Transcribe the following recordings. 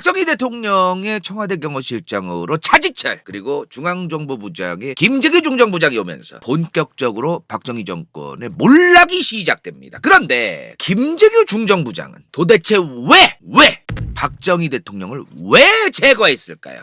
박정희 대통령의 청와대 경호실장으로 차지철 그리고 중앙정보부장의 김재규 중정부장이 오면서 본격적으로 박정희 정권의 몰락이 시작됩니다. 그런데 김재규 중정부장은 도대체 왜 박정희 대통령을 왜 제거했을까요?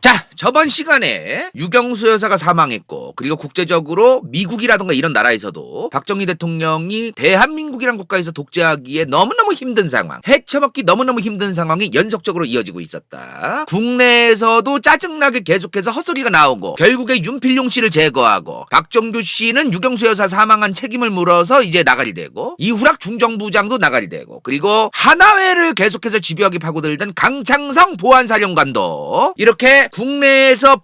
자, 저번 시간에 유경수 여사가 사망했고 그리고 국제적으로 미국이라던가 이런 나라에서도 박정희 대통령이 대한민국이란 국가에서 독재하기에 너무너무 힘든 상황, 헤쳐먹기 너무너무 힘든 상황이 연속적으로 이어지고 있었다. 국내에서도 짜증나게 계속해서 헛소리가 나오고 결국에 윤필용 씨를 제거하고 박정규 씨는 유경수 여사 사망한 책임을 물어서 이제 나가리 되고 이후락 중정부장도 나가리 되고 그리고 하나회를 계속해서 집요하게 파고들던 강창성 보안사령관도 이렇게 국내에서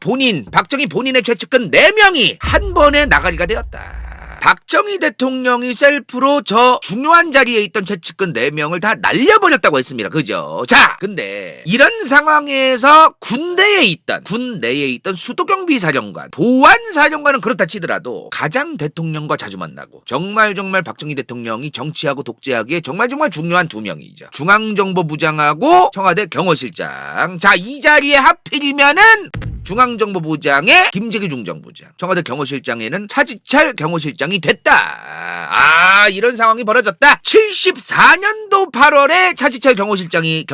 박정희 본인의 최측근 4명이 한 번에 나가리가 되었다. 박정희 대통령이 셀프로 저 중요한 자리에 있던 최측근 4명을 다 날려버렸다고 했습니다. 그죠? 자, 근데 이런 상황에서 군 내에 있던 수도경비 사령관, 보안 사령관은 그렇다 치더라도 가장 대통령과 자주 만나고 정말 박정희 대통령이 정치하고 독재하기에 정말 중요한 2명이죠. 중앙정보부장하고 청와대 경호실장. 자, 이 자리에 하필이면은 중앙정보부장의 김재규 중정부장, 청와대 경호실장에는 차지철 경호실장이 됐다. 이런 상황이 벌어졌다. 74년도 8월에 차지철 경호실장이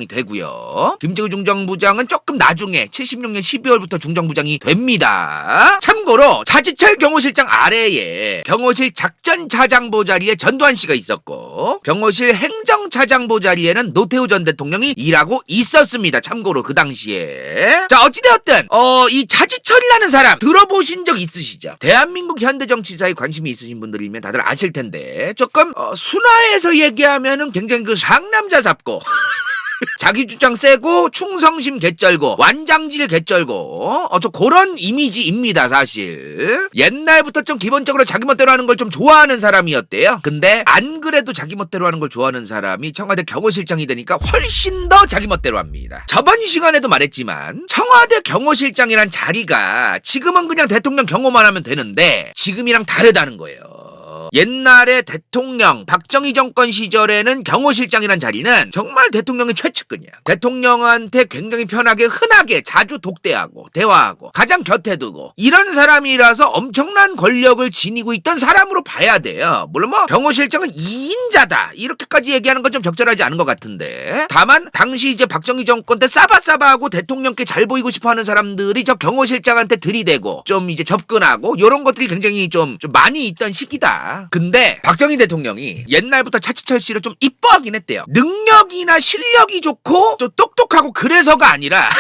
되고요. 김재규 중정부장은 조금 나중에 76년 12월부터 중정부장이 됩니다. 참고로 차지철 경호실장 아래에 경호실 작전차장보 자리에 전두환 씨가 있었고 경호실 행정차장보 자리에는 노태우 전 대통령이 일하고 있었습니다. 참고로 그 당시에. 자, 어찌되었든 이 차지철이라는 사람 들어보신 적 있으시죠? 대한민국 현대 정치사에 관심이 있으신 분들이면 다들 아실 텐데 조금 순화해서 얘기하면은 굉장히 그 상남자답고 자기 주장 세고 충성심 개쩔고 완장질 개쩔고 좀 그런 이미지입니다. 사실 옛날부터 좀 기본적으로 자기 멋대로 하는 걸 좀 좋아하는 사람이었대요. 근데 안 그래도 자기 멋대로 하는 걸 좋아하는 사람이 청와대 경호실장이 되니까 훨씬 더 자기 멋대로 합니다. 저번 시간에도 말했지만 청와대 경호실장이란 자리가 지금은 그냥 대통령 경호만 하면 되는데 지금이랑 다르다는 거예요. 옛날에 대통령 박정희 정권 시절에는 경호실장이란 자리는 정말 대통령의 최측근이야. 대통령한테 굉장히 편하게 흔하게 자주 독대하고 대화하고 가장 곁에 두고 이런 사람이라서 엄청난 권력을 지니고 있던 사람으로 봐야 돼요. 물론 경호실장은 2인자다 이렇게까지 얘기하는 건 좀 적절하지 않은 것 같은데 다만 당시 이제 박정희 정권 때 싸바싸바하고 대통령께 잘 보이고 싶어하는 사람들이 저 경호실장한테 들이대고 좀 이제 접근하고 이런 것들이 굉장히 좀 많이 있던 시기다. 근데 박정희 대통령이 옛날부터 차지철 씨를 좀 이뻐하긴 했대요. 능력이나 실력이 좋고 좀 똑똑하고 그래서가 아니라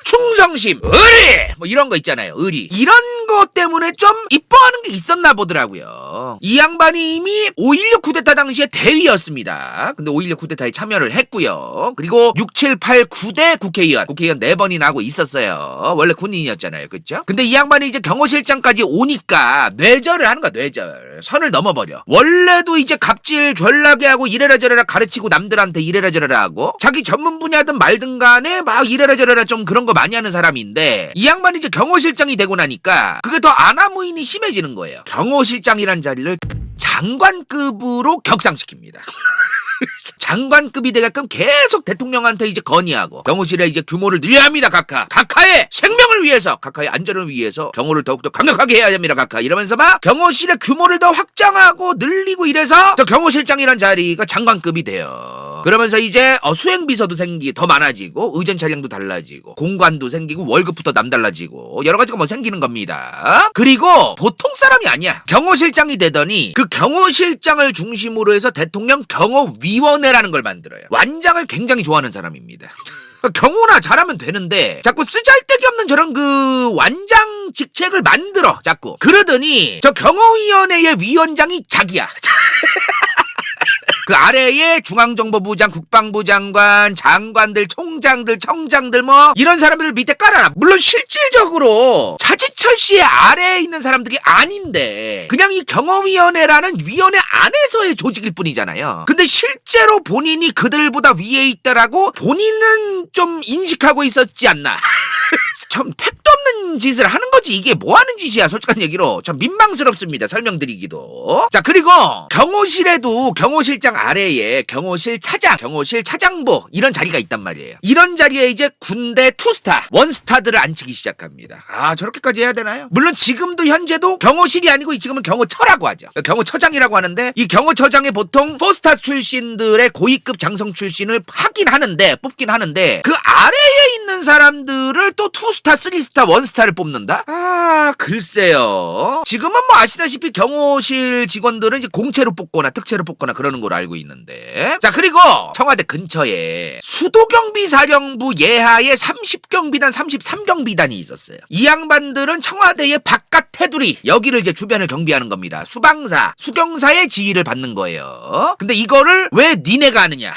충성심, 의리 이런 거 있잖아요. 의리 이런 거 때문에 좀 이뻐하는 게 있었나 보더라고요. 이 양반이 이미 5.16 쿠데타 당시에 대위였습니다. 근데 5.16 쿠데타에 참여를 했고요. 그리고 6, 7, 8, 9대 국회의원 4번이나 하고 있었어요. 원래 군인이었잖아요. 그렇죠? 근데 이 양반이 이제 경호실장까지 오니까 뇌절을 하는 거야. 뇌절. 선을 넘어버려. 원래도 이제 갑질 졸라게 하고 이래라 저래라 가르치고 남들한테 이래라 저래라 하고 자기 전문 분야든 말든 간에 막 이래라 저래라 좀 그런 거 많이 하는 사람인데 이 양반이 이제 경호실장이 되고 나니까 그게 더 아나무인이 심해지는 거예요. 경호실장이란 자리를 장관급으로 격상시킵니다. 장관급이 되게끔 계속 대통령한테 이제 건의하고 경호실에 이제 규모를 늘려야 합니다. 각하의 생명을 위해서 각하의 안전을 위해서 경호를 더욱더 강력하게 해야 됩니다. 각하 이러면서 막 경호실의 규모를 더 확장하고 늘리고 이래서 저 경호실장이란 자리가 장관급이 돼요. 그러면서 이제 수행비서도 더 많아지고 의전 차량도 달라지고 공관도 생기고 월급부터 남달라지고 여러 가지가 생기는 겁니다. 그리고 보통 사람이 아니야. 경호실장이 되더니 그 경호실장을 중심으로 해서 대통령 경호위원회라는 걸 만들어요. 완장을 굉장히 좋아하는 사람입니다. 경호나 잘하면 되는데 자꾸 쓰잘데기 없는 저런 그 완장 직책을 만들어 자꾸. 그러더니 저 경호위원회의 위원장이 자기야. 그 아래에 중앙정보부장, 국방부 장관, 장관들, 총장들, 청장들 이런 사람들을 밑에 깔아라. 물론 실질적으로 차지철 씨의 아래에 있는 사람들이 아닌데 그냥 이 경호위원회라는 위원회 안에서의 조직일 뿐이잖아요. 근데 실제로 본인이 그들보다 위에 있다라고 본인은 좀 인식하고 있었지 않나. 참 택도 없는 짓을 하는 거죠. 이거지. 이게 뭐 하는 짓이야. 솔직한 얘기로 참 민망스럽습니다. 설명드리기도. 자, 그리고 경호실에도 경호실장 아래에 경호실 차장, 경호실 차장부 이런 자리가 있단 말이에요. 이런 자리에 이제 군대 투스타, 원스타들을 앉히기 시작합니다. 아, 저렇게까지 해야 되나요? 물론 지금도 현재도 경호실이 아니고 지금은 경호처라고 하죠. 경호처장이라고 하는데 이 경호처장에 보통 포스타 출신들의 고위급 장성 출신을 하긴 하는데 뽑긴 하는데 그 아래에 있는 사람들을 또 투스타, 쓰리스타, 원스타를 뽑는다? 아, 글쎄요. 지금은 뭐 아시다시피 경호실 직원들은 이제 공채로 뽑거나 특채로 뽑거나 그러는 걸로 알고 있는데. 자, 그리고 청와대 근처에 수도경비사령부 예하의 30경비단, 33경비단이 있었어요. 이 양반들은 청와대의 바깥 테두리, 여기를 이제 주변을 경비하는 겁니다. 수방사, 수경사의 지휘를 받는 거예요. 근데 이거를 왜 니네가 하느냐?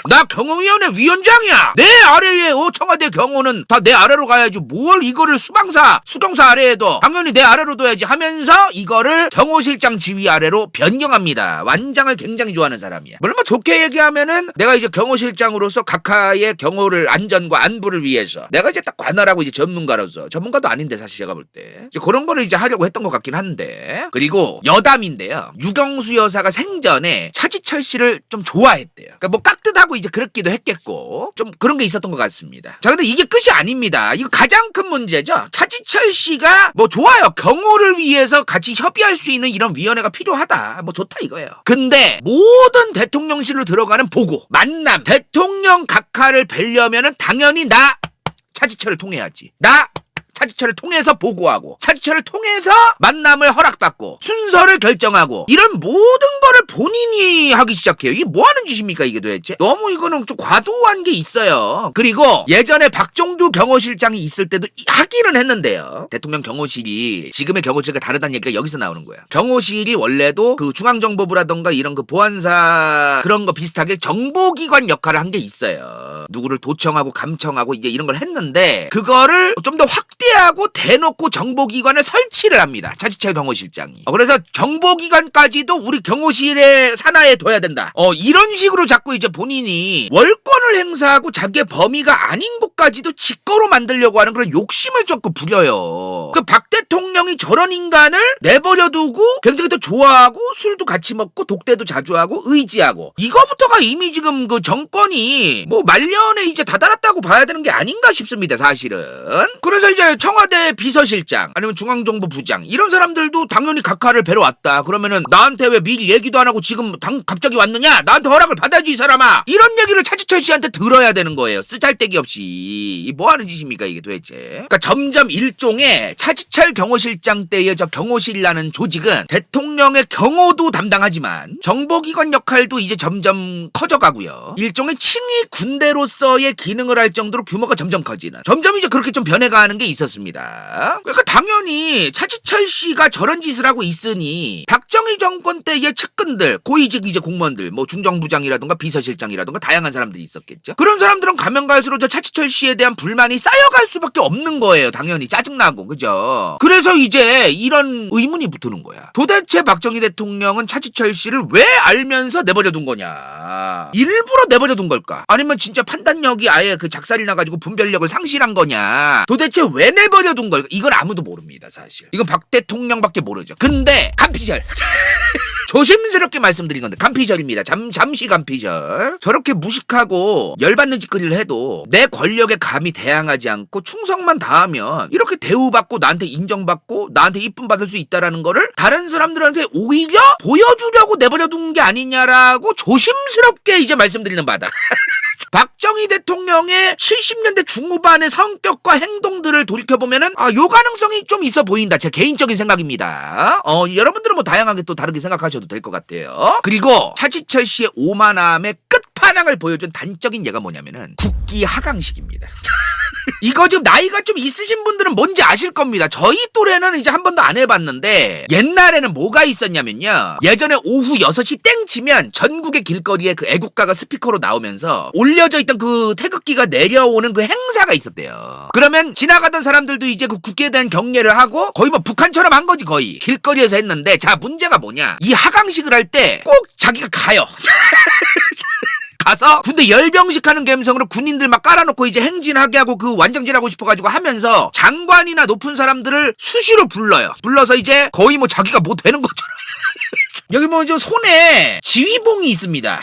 나 경호위원회 위원장이야. 내 아래에 청와대 경호는 다 내 아래로 가야지. 뭘 이거를 수방사, 수경사 아래에 둬. 당연히 내 아래로 둬야지 하면서 이거를 경호실장 지휘 아래로 변경합니다. 완장을 굉장히 좋아하는 사람이야. 물론 뭐 좋게 얘기하면은 내가 이제 경호실장으로서 각하의 경호를 안전과 안부를 위해서 내가 이제 딱 관할하고 이제 전문가로서, 전문가도 아닌데 사실 제가 볼 때 이제 그런 거를 이제 하려고 했던 것 같긴 한데. 그리고 여담인데요. 유경수 여사가 생전에 차지철 씨를 좀 좋아했대요. 그러니까 뭐 깍듯하고 이제 그렇기도 했겠고 좀 그런 게 있었던 것 같습니다. 자, 근데 이게 끝이 아닙니다. 이거 가장 큰 문제죠. 차지철 씨가 뭐 좋아요. 경호를 위해서 같이 협의할 수 있는 이런 위원회가 필요하다. 뭐 좋다 이거예요. 근데 모든 대통령실로 들어가는 보고, 만남, 대통령 각하를 뵈려면은 당연히 나 차지철을 통해야지. 나 차지철을 통해서 보고하고, 차지철을 통해서 만남을 허락받고, 순서를 결정하고, 이런 모든 거를 본인이 하기 시작해요. 이게 뭐 하는 짓입니까 이게 도대체? 너무 이거는 좀 과도한 게 있어요. 그리고 예전에 박종두 경호실장이 있을 때도 하기는 했는데요. 대통령 경호실이 지금의 경호실과 다르다는 얘기가 여기서 나오는 거예요. 경호실이 원래도 그 중앙정보부라던가 이런 그 보안사 그런 거 비슷하게 정보기관 역할을 한 게 있어요. 누구를 도청하고 감청하고 이제 이런 걸 했는데, 그거를 좀 더 확대하고 대놓고 정보기관을 설치를 합니다. 차지철 경호실장이. 그래서 정보기관까지도 우리 경호실의 산하에 둬야 된다. 이런 식으로 자꾸 이제 본인이 월권을 행사하고 자기의 범위가 아닌 곳까지도 직거로 만들려고 하는 그런 욕심을 조금 부려요. 그 박 대통령이 저런 인간을 내버려두고 굉장히 더 좋아하고 술도 같이 먹고 독대도 자주 하고 의지하고, 이거부터가 이미 지금 그 정권이 뭐 말년에 이제 다다랐다고 봐야 되는 게 아닌가 싶습니다, 사실은. 그래서 이제 청와대 비서실장 아니면 중앙정보부장 이런 사람들도 당연히 각하를 뵈러 왔다. 그러면은 나한테 왜 미리 얘기도 안 하고 지금 갑자기 왔느냐? 나한테 허락을 받아야지 이 사람아. 이런 얘기를 차지철 씨한테 들어야 되는 거예요. 쓰잘데기 없이. 뭐 하는 짓입니까 이게 도대체? 그러니까 점점 일종의 차지철 경호실장 때의 저 경호실이라는 조직은 대통령의 경호도 담당하지만 정보기관 역할도 이제 점점 커져가고요. 일종의 칭의 군대로서의 기능을 할 정도로 규모가 점점 커지는, 점점 이제 그렇게 좀 변해가는 게 있었습니다. 그러니까 당연히 차지철 씨가 저런 짓을 하고 있으니 박정희 정권 때의 측근들, 고위직 이제 공무원들, 뭐 중정부장이라든가 비서실장이라든가 다양한 사람들이 있었겠죠. 그런 사람들은 가면 갈수록 저 차지철 씨에 대한 불만이 쌓여갈 수밖에 없는 거예요. 당연히 짜증나고, 그죠? 그래서 이제 이런 의문이 붙는 거야. 도대체 박정희 대통령은 차지철 씨를 왜 알면서 내버려둔 거냐? 일부러 내버려둔 걸까? 아니면 진짜 판단력이 아예 그 작살이 나가지고 분별력을 상실한 거냐? 도대체 왜 내버려둔 걸까? 이걸 아무도 모릅니다, 사실. 이건 박 대통령밖에 모르죠. 근데 간피절. 조심스럽게 말씀드린 건데 간피절입니다. 잠시 간피절. 저렇게 무식하고 열받는 짓거리를 해도 내 권력에 감히 대항하지 않고 충성만 다하면 이렇게 대우받고 나한테 인정받고 나한테 이쁨 받을 수 있다라는 거를 다른 사람들한테 오히려 보여주려고 내버려둔 게 아니냐라고 조심스럽게 이제 말씀드리는 바다. 박정희 대통령의 70년대 중후반의 성격과 행동들을 돌이켜보면은 요 가능성이 좀 있어 보인다. 제 개인적인 생각입니다. 여러분들은 뭐 다양하게 또 다르게 생각하셔도 될 것 같아요. 그리고 차지철 씨의 오만함의 끝판왕을 보여준 단적인 예가 뭐냐면은 국기 하강식입니다. 이거 지금 나이가 좀 있으신 분들은 뭔지 아실 겁니다. 저희 또래는 이제 한 번도 안 해봤는데, 옛날에는 뭐가 있었냐면요, 예전에 오후 6시 땡 치면 전국의 길거리에 그 애국가가 스피커로 나오면서 올려져 있던 그 태극기가 내려오는 그 행사가 있었대요. 그러면 지나가던 사람들도 이제 그 국기에 대한 경례를 하고 거의 뭐 북한처럼 한 거지, 거의 길거리에서 했는데, 자 문제가 뭐냐, 이 하강식을 할 때 꼭 자기가 가요. 가서 군대 열병식하는 감성으로 군인들 막 깔아놓고 이제 행진하게 하고 그 완장질하고 싶어가지고 하면서 장관이나 높은 사람들을 수시로 불러요. 불러서 이제 거의 뭐 자기가 뭐 되는 것처럼 여기 뭐 저 손에 지휘봉이 있습니다.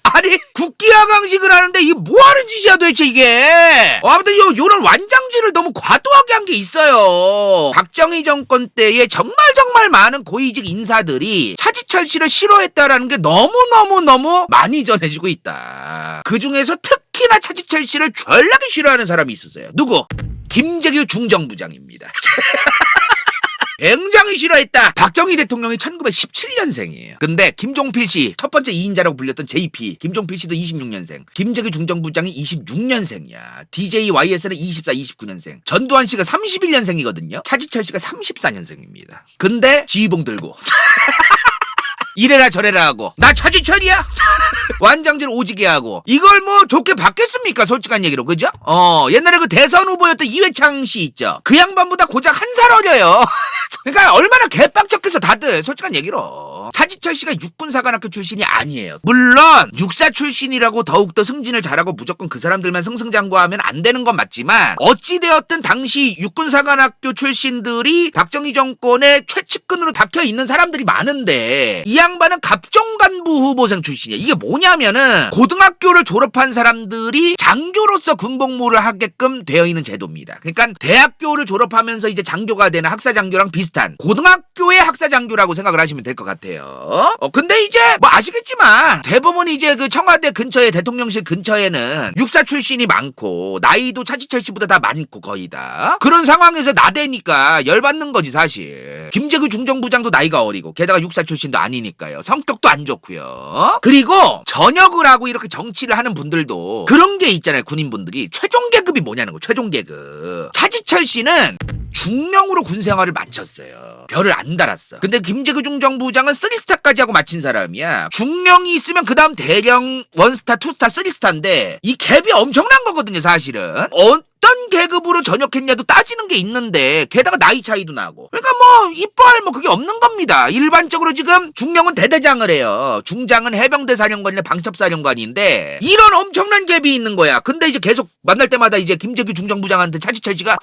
아니 국기하강식을 하는데 이게 뭐하는 짓이야 도대체 이게. 아무튼 요런 완장질을 너무 과도하게 한 게 있어요. 박정희 정권 때에 정말 많은 고위직 인사들이 차지철 씨를 싫어했다라는 게 너무 많이 전해지고 있다. 그중에서 특히나 차지철 씨를 졸라게 싫어하는 사람이 있었어요. 누구? 김재규 중정부장입니다. 굉장히 싫어했다. 박정희 대통령이 1917년생이에요. 근데 김종필 씨, 첫 번째 2인자라고 불렸던 JP, 김종필 씨도 26년생, 김재규 중정부장이 26년생이야. DJYS는 24, 29년생, 전두환 씨가 31년생이거든요. 차지철 씨가 34년생입니다. 근데 지휘봉 들고 이래라 저래라 하고 나 차지철이야? 완장질 오지게 하고 이걸 뭐 좋게 받겠습니까? 솔직한 얘기로 그죠? 옛날에 그 대선 후보였던 이회창 씨 있죠? 그 양반보다 고작 한 살 어려요. 그러니까 얼마나 개빡쳤겠어 다들 솔직한 얘기로. 차지철 씨가 육군사관학교 출신이 아니에요. 물론 육사 출신이라고 더욱더 승진을 잘하고 무조건 그 사람들만 승승장구하면 안 되는 건 맞지만 어찌되었든 당시 육군사관학교 출신들이 박정희 정권의 최측근으로 박혀있는 사람들이 많은데 이 양반은 갑종간부 후보생 출신이야. 이게 뭐냐면은 고등학교를 졸업한 사람들이 장교로서 군복무를 하게끔 되어 있는 제도입니다. 그러니까 대학교를 졸업하면서 이제 장교가 되는 학사장교랑 비슷한 고등학교의 학사장교라고 생각을 하시면 될 것 같아요. 근데 이제 뭐 아시겠지만 대부분 이제 그 청와대 근처에 대통령실 근처에는 육사 출신이 많고 나이도 차지철 씨보다 다 많고 거의 다 그런 상황에서 나대니까 열받는 거지 사실. 김재규 중정부장도 나이가 어리고 게다가 육사 출신도 아니니까요. 성격도 안 좋고요. 그리고 전역을 하고 이렇게 정치를 하는 분들도 그런 게 있잖아요. 군인분들이 최종 계급이 뭐냐는 거. 최종 계급. 차지철 씨는 중령으로 군 생활을 마쳤어요. 별을 안 달았어. 근데 김재규 중정부장은 3스타까지 하고 마친 사람이야. 중령이 있으면 그 다음 대령 1스타, 2스타, 3스타인데 이 갭이 엄청난 거거든요 사실은. 어떤 계급으로 전역했냐도 따지는 게 있는데 게다가 나이 차이도 나고 그러니까 뭐 이뻐할 뭐 그게 없는 겁니다. 일반적으로 지금 중령은 대대장을 해요. 중장은 해병대 사령관이나 방첩사령관인데 이런 엄청난 갭이 있는 거야. 근데 이제 계속 만날 때마다 이제 김재규 중정부장한테 차지철 씨가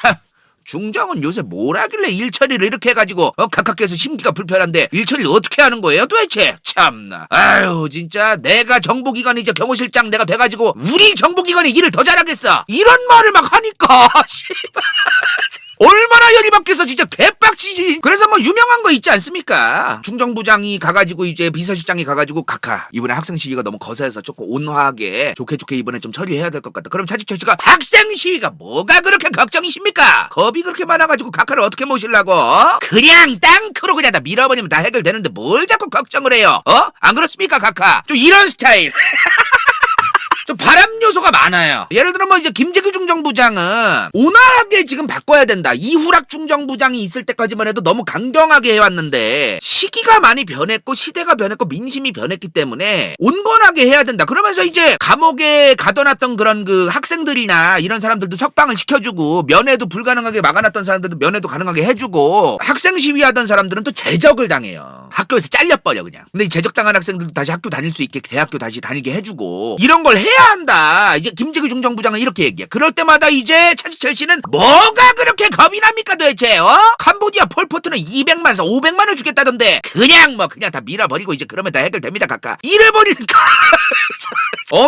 중장은 요새 뭘 하길래 일처리를 이렇게 해가지고 각하께서 심기가 불편한데 일처리를 어떻게 하는 거예요 도대체. 참나. 아유 진짜 내가 정보기관이자 경호실장 내가 돼가지고 우리 정보기관이 일을 더 잘하겠어 이런 말을 막 하니까 씨발 얼마나 열이 받겠어 진짜 개빡치지. 그래서 뭐 유명한 거 있지 않습니까? 중정부장이 가가지고 이제 비서실장이 가가지고 각하 이번에 학생 시위가 너무 거세서 조금 온화하게 좋게 이번에 좀 처리해야 될 것 같다. 그럼 차지철 씨가 학생 시위가 뭐가 그렇게 걱정이십니까? 겁이 그렇게 많아가지고 각하를 어떻게 모시려고? 그냥 땅크로 그냥 다 밀어버리면 다 해결되는데 뭘 자꾸 걱정을 해요? 안 그렇습니까 각하? 좀 이런 스타일. 좀 바람 요소가 많아요. 예를 들어 뭐 이제 김재규 중정부장은 온화하게 지금 바꿔야 된다. 이후락 중정부장이 있을 때까지만 해도 너무 강경하게 해왔는데 시기가 많이 변했고 시대가 변했고 민심이 변했기 때문에 온건하게 해야 된다. 그러면서 이제 감옥에 가둬놨던 그런 그 학생들이나 이런 사람들도 석방을 시켜주고 면회도 불가능하게 막아놨던 사람들도 면회도 가능하게 해주고 학생 시위하던 사람들은 또 제적을 당해요. 학교에서 잘려버려 그냥. 근데 이 제적당한 학생들도 다시 학교 다닐 수 있게 대학교 다시 다니게 해주고 이런 걸 해야 한다. 이제 김재규 중정부장은 이렇게 얘기해. 그럴 때마다 이제 차지철 씨는 뭐가 그렇게 겁이 납니까 도대체? 캄보디아 폴포트는 200만, 500만을 주겠다던데 그냥 다 밀어버리고 이제 그러면 다 해결됩니다 각하. 이래버리니까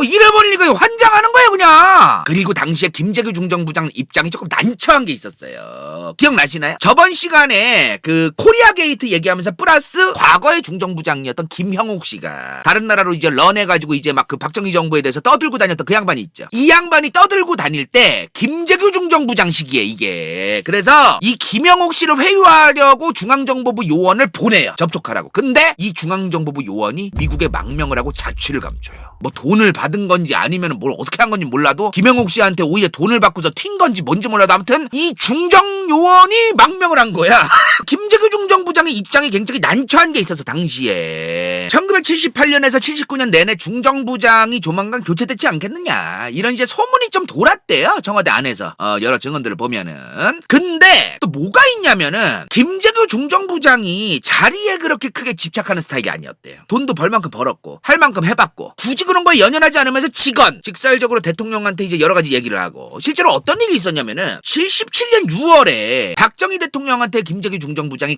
이래버리니까 환장하는 거예요 그냥. 그리고 당시에 김재규 중정부장 입장이 조금 난처한 게 있었어요. 기억나시나요? 저번 시간에 그 코리아 게이트 얘기하면서 플러스 과거의 중정부장이었던 김형욱 씨가 다른 나라로 이제 런해가지고 이제 막 그 박정희 정부에 대해서 떠들고 다녔던 그 양반이 있죠. 이 양반이 떠들고 다닐 때 김재규 중정부장 시기에 이게. 그래서 이 김형욱 씨를 회유하려고 중앙정보부 요원을 보내요. 접촉하라고. 근데 이 중앙정보부 요원이 미국에 망명을 하고 자취를 감춰요. 뭐 돈을 받은 건지 아니면 뭘 어떻게 한 건지 몰라도 김형욱 씨한테 오히려 돈을 받고서 튄 건지 뭔지 몰라도 아무튼 이 중정 요원이 망명을 한 거야. 김재규 중정부장의 입장이 굉장히 난처한 게 있어서 당시에 1978년에서 79년 내내 중정부장이 조만간 교체되지 않겠느냐 이런 이제 소문이 좀 돌았대요. 청와대 안에서 여러 증언들을 보면은. 근데 또 뭐가 있냐면은 김재규 중정부장이 자리에 그렇게 크게 집착하는 스타일이 아니었대요. 돈도 벌 만큼 벌었고 할 만큼 해봤고 굳이 그런 거에 연연하지 않으면서 직설적으로 대통령한테 이제 여러 가지 얘기를 하고 실제로 어떤 일이 있었냐면은 77년 6월에 박정희 대통령한테 김재규 중정부장이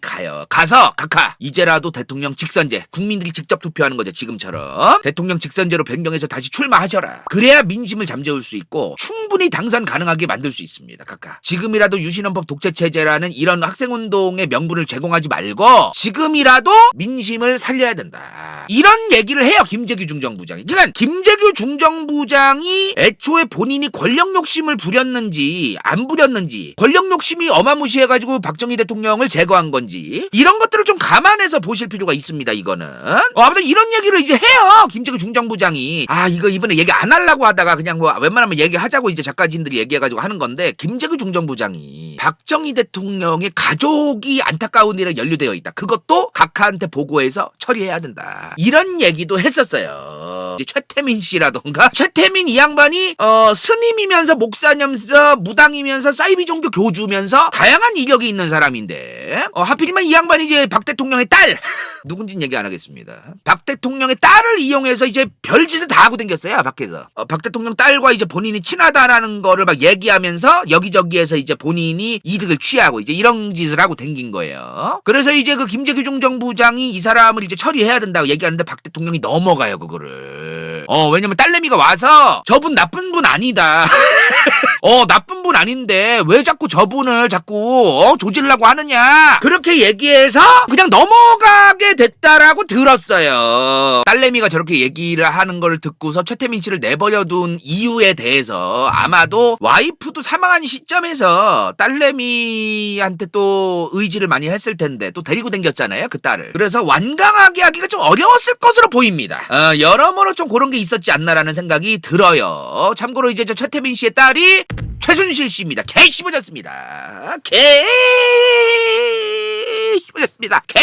가서 각하 이제라도 대통령 직선제 국민들이 직접 투표하는 거죠. 지금처럼 대통령 직선제로 변경해서 다시 출마하셔라. 그래야 민심을 잠재울 수 있고 충분히 당선 가능하게 만들 수 있습니다. 각하 지금이라도 유신헌법 독재체제라는 이런 학생운동의 명분을 제공하지 말고 지금이라도 민심을 살려야 된다. 이런 얘기를 해요. 김재규 중정부장이. 그러니까 김재규 중정부장이 애초에 본인이 권력 욕심을 부렸는지 안 부렸는지 권력 욕심이 어마무시해가지고 박정희 대통령을 제거한 건지 이런 것들을 좀 감안해서 보실 필요가 있습니다. 이거는 아무튼 이런 얘기를 이제 해요. 김재규 중정부장이 이거 이번에 얘기 안 하려고 하다가 그냥 뭐 웬만하면 얘기하자고 이제 작가진들이 얘기해가지고 하는 건데 김재규 중정부장이 박정희 대통령의 가족이 안타까운 일에 연루되어 있다. 그것도 각하한테 보고해서 처리해야 된다. 이런 얘기도 했었어요. 이제 최태민 씨라던가 최태민 이 양반이 스님이면서 목사면서 무당이면서 사이비 종교 교주면서 다양한 이력이 있는 사람인데 하필이면 이 양반이 이제 박 대통령의 딸 누군진 얘기 안 하겠습니다. 박 대통령의 딸을 이용해서 이제 별짓을 다 하고 댕겼어요. 밖에서 박 대통령 딸과 이제 본인이 친하다라는 거를 막 얘기하면서 여기저기에서 이제 본인이 이득을 취하고 이제 이런 짓을 하고 댕긴 거예요. 그래서 이제 그 김재규 중정부장이 이 사람을 이제 처리해야 된다고 얘기하는데 박 대통령이 넘어가요 그거를. 왜냐면 딸내미가 와서 저분 나쁜 분 아니다. 나쁜 분 아닌데 왜 자꾸 저분을 자꾸 조질라고 하느냐 그렇게 얘기해서 그냥 넘어가게 됐다라고 들었어요. 딸내미가 저렇게 얘기를 하는 걸 듣고서 최태민 씨를 내버려둔 이유에 대해서 아마도 와이프도 사망한 시점에서 딸내미한테 또 의지를 많이 했을 텐데 또 데리고 댕겼잖아요 그 딸을. 그래서 완강하게 하기가 좀 어려웠을 것으로 보입니다. 여러모로 좀 그런 게 있었지 않나라는 생각이 들어요. 참고로 이제 저 최태민 씨의 딸이 최순실 씨입니다. 개 씹어졌습니다. 개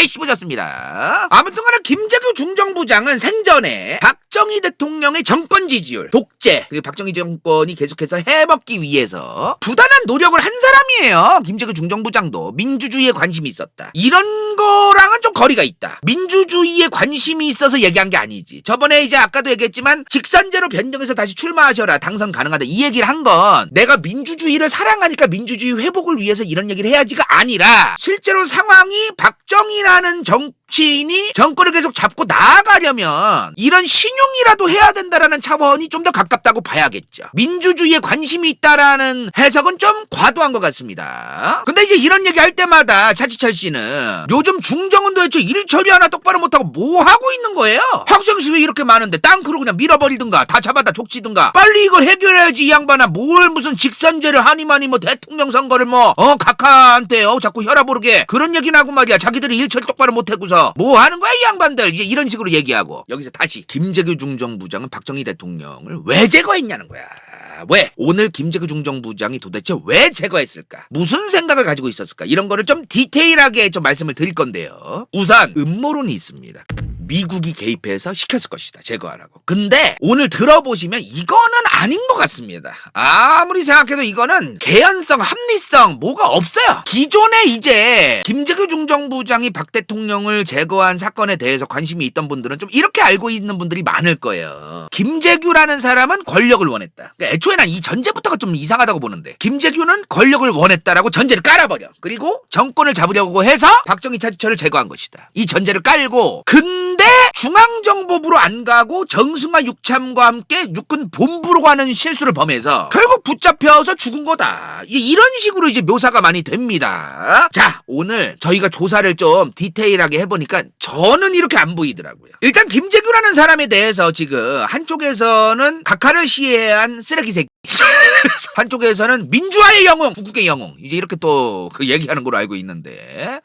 씹어졌습니다. 아무튼간에 김재규 중정부장은 생전에 박정희 대통령의 정권 지지율, 독재 그리고 박정희 정권이 계속해서 해먹기 위해서 부단한 노력을 한 사람이에요. 김재규 중정부장도 민주주의에 관심이 있었다. 이런 거랑은 좀 거리가 있다. 민주주의에 관심이 있어서 얘기한 게 아니지. 저번에 이제 아까도 얘기했지만 직선제로 변경해서 다시 출마하셔라 당선 가능하다 이 얘기를 한 건 내가 민주주의를 사랑하니까 민주주의 회복을 위해서 이런 얘기를 해야지가 아니라 실제로 상황이 박정희라는 정치인이 정권을 계속 잡고 나아가려면 이런 신용이라도 해야 된다라는 차원이 좀 더 가깝다고 봐야겠죠. 민주주의에 관심이 있다라는 해석은 좀 과도한 것 같습니다. 근데 이제 이런 얘기 할 때마다 차지철 씨는 요즘 중정은 도대체 일 처리 하나 똑바로 못하고 뭐 하고 있는 거예요? 학생 시위 이렇게 많은데 땅크로 그냥 밀어버리든가 다 잡아다 족치든가 빨리 이걸 해결해야지 이 양반아. 뭘 무슨 직선제를 하니마니 뭐 대통령 선거를 뭐 각하한테 자꾸 혈압 오르게 그런 얘기나 하고 말이야. 자기들이 일 처리 똑바로 못하고서 뭐 하는 거야 이 양반들. 이제 이런 식으로 얘기하고 여기서 다시 김재규 중정부장은 박정희 대통령을 왜 제거했냐는 거야. 왜? 오늘 김재규 중정부장이 도대체 왜 제거했을까? 무슨 생각을 가지고 있었을까? 이런 거를 좀 디테일하게 좀 말씀을 드릴 건데요. 우선 음모론이 있습니다. 미국이 개입해서 시켰을 것이다. 제거하라고. 근데 오늘 들어보시면 이거는 아닌 것 같습니다. 아무리 생각해도 이거는 개연성, 합리성 뭐가 없어요. 기존에 이제 김재규 중정부장이 박 대통령을 제거한 사건에 대해서 관심이 있던 분들은 좀 이렇게 알고 있는 분들이 많을 거예요. 김재규라는 사람은 권력을 원했다. 그러니까 애초에 난 이 전제부터가 좀 이상하다고 보는데 김재규는 권력을 원했다라고 전제를 깔아버려. 그리고 정권을 잡으려고 해서 박정희 차지철을 제거한 것이다. 이 전제를 깔고 근데 중앙정보부로 안 가고 정승화 육참과 함께 육군 본부로 가는 실수를 범해서 결국 붙잡혀서 죽은 거다. 이런 식으로 이제 묘사가 많이 됩니다. 자, 오늘 저희가 조사를 좀 디테일하게 해보니까 저는 이렇게 안 보이더라고요. 일단 김재규라는 사람에 대해서 지금 한쪽에서는 각하를 시해한 쓰레기 새끼 한쪽에서는 민주화의 영웅, 구국의 영웅 이제 이렇게 또 그 얘기하는 걸로 알고 있는데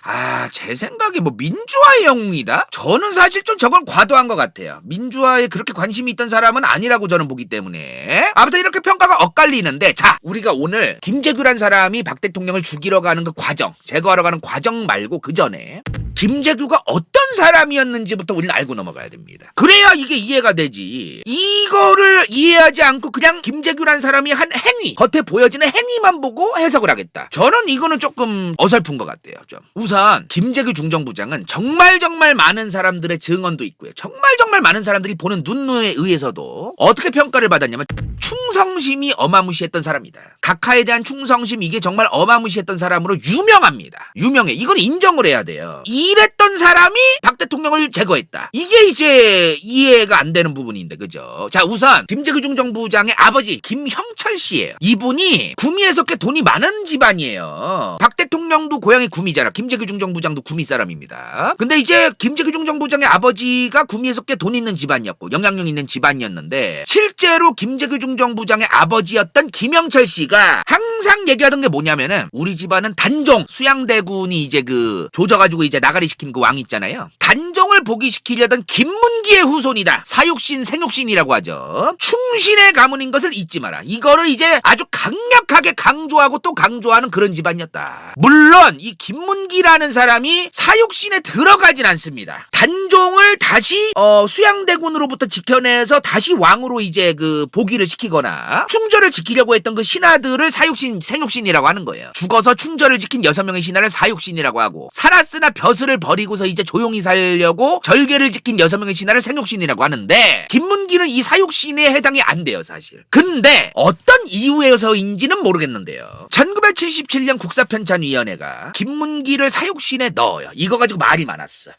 제 생각에 뭐 민주화의 영웅이다? 저는 사실 좀 저건 과도한 것 같아요. 민주화에 그렇게 관심이 있던 사람은 아니라고 저는 보기 때문에 아무튼 이렇게 평가가 엇갈리는데 자, 우리가 오늘 김재규란 사람이 박 대통령을 죽이러 가는 그 과정, 제거하러 가는 과정 말고 그 전에 김재규가 어떤 사람이었는지부터 우리는 알고 넘어가야 됩니다. 그래야 이게 이해가 되지. 이거를 이해하지 않고 그냥 김재규란 사람이 한 행위, 겉에 보여지는 행위만 보고 해석을 하겠다. 저는 이거는 조금 어설픈 것 같아요. 좀. 우선 김재규 중정부장은 정말 많은 사람들의 증언도 있고요. 정말 많은 사람들이 보는 눈에 의해서도 어떻게 평가를 받았냐면 충성심이 어마무시했던 사람이다. 각하에 대한 충성심, 이게 정말 어마무시했던 사람으로 유명합니다. 유명해. 이건 인정을 해야 돼요. 이랬던 사람이 박 대통령을 제거했다. 이게 이제 이해가 안 되는 부분인데, 그죠? 자, 우선 김재규 중정부장의 아버지 김형철 씨예요. 이분이 구미에서 꽤 돈이 많은 집안이에요. 박 대통령도 고향이 구미잖아. 김재규 중정부장도 구미 사람입니다. 근데 이제 김재규 중정부장의 아버지가 구미에서 꽤 돈 있는 집안이었고 영향력 있는 집안이었는데, 실제로 김재규 중정부장의 아버지였던 김영철 씨가 항상 얘기하던 게 뭐냐면은, 우리 집안은 단종, 수양대군이 이제 그 조져가지고 이제 나가리 시킨 그 왕 있잖아요. 단종을 복위시키려던 김문기의 후손이다. 사육신, 생육신이라고 하죠. 충신의 가문인 것을 잊지 마라. 이거를 이제 아주 강력하게 강조하고 또 강조하는 그런 집안이었다. 물론 이 김문기라는 사람이 사육신에 들어가진 않습니다. 단종을 다시 수양대군으로부터 지켜내서 다시 왕으로 이제 그 복위를 시키거나 충절을 지키려고 했던 그 신하들을 사육신, 생육신이라고 하는 거예요. 죽어서 충절을 지킨 6명의 신하를 사육신이라고 하고, 살았으나 벼슬을 버리고서 이제 조용히 살려고 절개를 지킨 6명의 신하를 생육신이라고 하는데, 김문기는 이 사육신에 해당이 안 돼요, 사실. 근데 어떤 이유에서인지는 모르겠는데요. 1977년 국사편찬위원회가 김문기를 사육신에 넣어요. 이거 가지고 말이 많았어.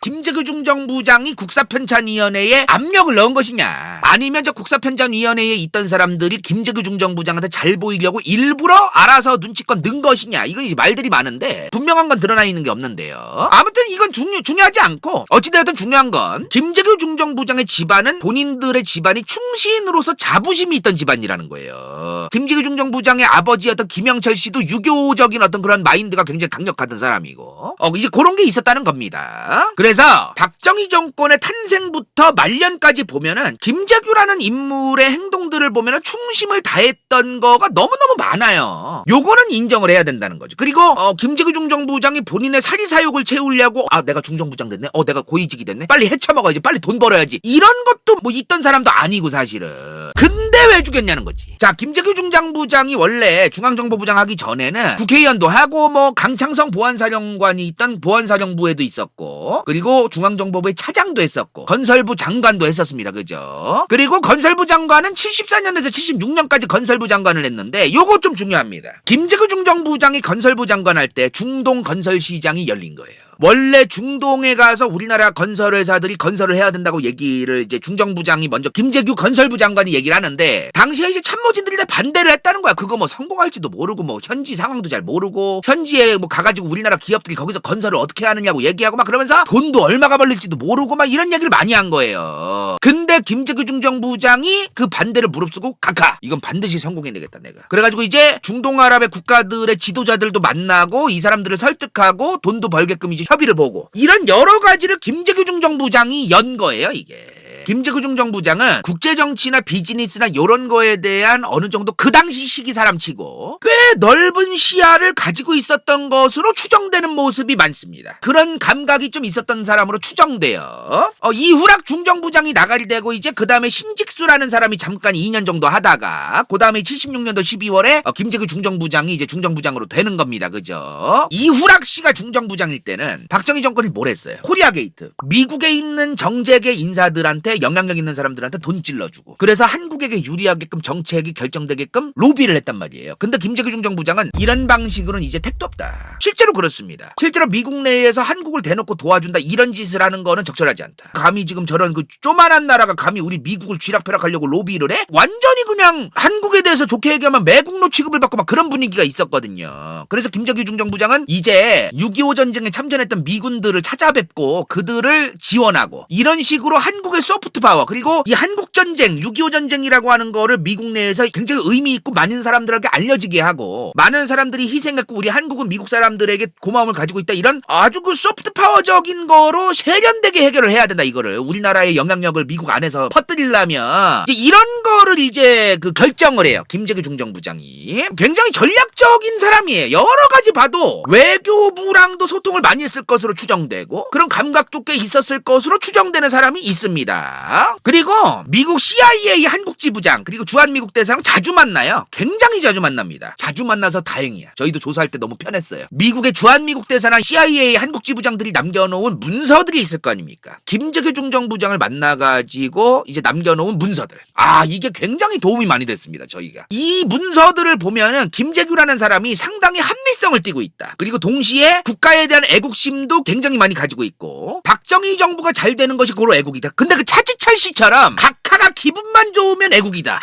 김재규 중정부장이 국사편찬위원회에 압력을 넣은 것이냐, 아니면 저 국사편찬위원회에 있던 사람들이 김재규 중정부장한테 잘 보이려고 일부러 알아서 눈치껏 넣은 것이냐, 이건 이제 말들이 많은데 분명한 건 드러나 있는 게 없는데요. 아무튼 이건 중요하지 않고, 어찌되었든 중요한 건 김재규 중정부장의 집안은 본인들의 집안이 충신으로서 자부심이 있던 집안이라는 거예요. 김재규 중정부장의 아버지였던 김영철 씨도 유교적인 어떤 그런 마인드가 굉장히 강력하던 사람이고, 이제 그런 게 있었다는 겁니다. 그래서 박정희 정권의 탄생부터 말년까지 보면은 김재규라는 인물의 행동들을 보면은 충심을 다했던 거가 너무너무 많아요. 요거는 인정을 해야 된다는 거죠. 그리고 김재규 중정부장이 본인의 사리사욕을 채우려고, 내가 중정부장 됐네, 내가 고위직이 됐네, 빨리 헤쳐먹어야지, 빨리 돈 벌어야지, 이런 것도 뭐 있던 사람도 아니고 사실은. 근데 왜 죽였냐는 거지. 자, 김재규 중정부장이 원래 중앙정보부장 하기 전에는 국회의원도 하고, 뭐 강창성 보안사령관이 있던 보안사령부에도 있었고, 그리고 중앙정보부의 차장도 했었고, 건설부 장관도 했었습니다. 그죠? 그리고 건설부 장관은 74년에서 76년까지 건설부 장관을 했는데, 요거 좀 중요합니다. 김재규 중정부장이 건설부 장관 할 때 중동 건설시장이 열린 거예요. 원래 중동에 가서 우리나라 건설회사들이 건설을 해야 된다고 얘기를 이제 중정부장이 먼저, 김재규 건설부 장관이 얘기를 하는데, 당시에 이제 참모진들이 다 반대를 했다는 거야. 그거 뭐 성공할지도 모르고, 뭐 현지 상황도 잘 모르고, 현지에 뭐 가가지고 우리나라 기업들이 거기서 건설을 어떻게 하느냐고 얘기하고 막 그러면서 돈도 얼마가 벌릴지도 모르고 막 이런 얘기를 많이 한 거예요. 근데 김재규 중정부장이 그 반대를 무릅쓰고, 각하, 이건 반드시 성공해내겠다 내가. 그래가지고 이제 중동아랍의 국가들의 지도자들도 만나고 이 사람들을 설득하고 돈도 벌게끔 이제 협의를 보고, 이런 여러 가지를 김재규 중정부장이 연 거예요, 이게. 김재규 중정부장은 국제정치나 비즈니스나 이런 거에 대한 어느 정도 그 당시 시기 사람치고 꽤 넓은 시야를 가지고 있었던 것으로 추정되는 모습이 많습니다. 그런 감각이 좀 있었던 사람으로 추정돼요. 이후락 중정부장이 나가리 되고, 이제 그 다음에 신직수라는 사람이 잠깐 2년 정도 하다가, 그 다음에 76년도 12월에 김재규 중정부장이 이제 중정부장으로 되는 겁니다. 그죠? 이후락 씨가 중정부장일 때는 박정희 정권이 뭘 했어요? 코리아 게이트. 미국에 있는 정재계 인사들한테, 영향력 있는 사람들한테 돈 찔러주고, 그래서 한국에게 유리하게끔 정책이 결정되게끔 로비를 했단 말이에요. 근데 김재규 중정부장은 이런 방식으로는 이제 택도 없다. 실제로 그렇습니다. 실제로 미국 내에서 한국을 대놓고 도와준다, 이런 짓을 하는 거는 적절하지 않다. 감히 지금 저런 그 조만한 나라가 감히 우리 미국을 쥐락펴락하려고 로비를 해? 완전히 그냥 한국에 대해서 좋게 얘기하면 매국노 취급을 받고 막 그런 분위기가 있었거든요. 그래서 김재규 중정부장은 이제 6.25 전쟁에 참전했던 미군들을 찾아뵙고 그들을 지원하고, 이런 식으로 한국의 소프트 소프트 파워, 그리고 이 한국 전쟁, 6.25 전쟁이라고 하는 거를 미국 내에서 굉장히 의미 있고 많은 사람들에게 알려지게 하고 많은 사람들이 희생했고 우리 한국은 미국 사람들에게 고마움을 가지고 있다, 이런 아주 그 소프트 파워적인 거로 세련되게 해결을 해야 된다. 이거를 우리나라의 영향력을 미국 안에서 퍼뜨리려면 이제 이런 거를 이제 그 결정을 해요. 김재규 중정부장이 굉장히 전략적인 사람이에요. 여러 가지 봐도 외교부랑도 소통을 많이 했을 것으로 추정되고 그런 감각도 꽤 있었을 것으로 추정되는 사람이 있습니다. 그리고 미국 CIA 한국 지부장 그리고 주한미국 대사랑 자주 만나요. 굉장히 자주 만납니다. 자주 만나서 다행이야. 저희도 조사할 때 너무 편했어요. 미국의 주한미국 대사랑 CIA 한국 지부장들이 남겨놓은 문서들이 있을 거 아닙니까? 김재규 중정부장을 만나가지고 이제 남겨놓은 문서들. 이게 굉장히 도움이 많이 됐습니다. 저희가 이 문서들을 보면은 김재규라는 사람이 상당히 합리성을 띠고 있다. 그리고 동시에 국가에 대한 애국심도 굉장히 많이 가지고 있고 박정희 정부가 잘 되는 것이 고로 애국이다. 근데 그 차지철 씨처럼 각하가 기분만 좋으면 애국이다.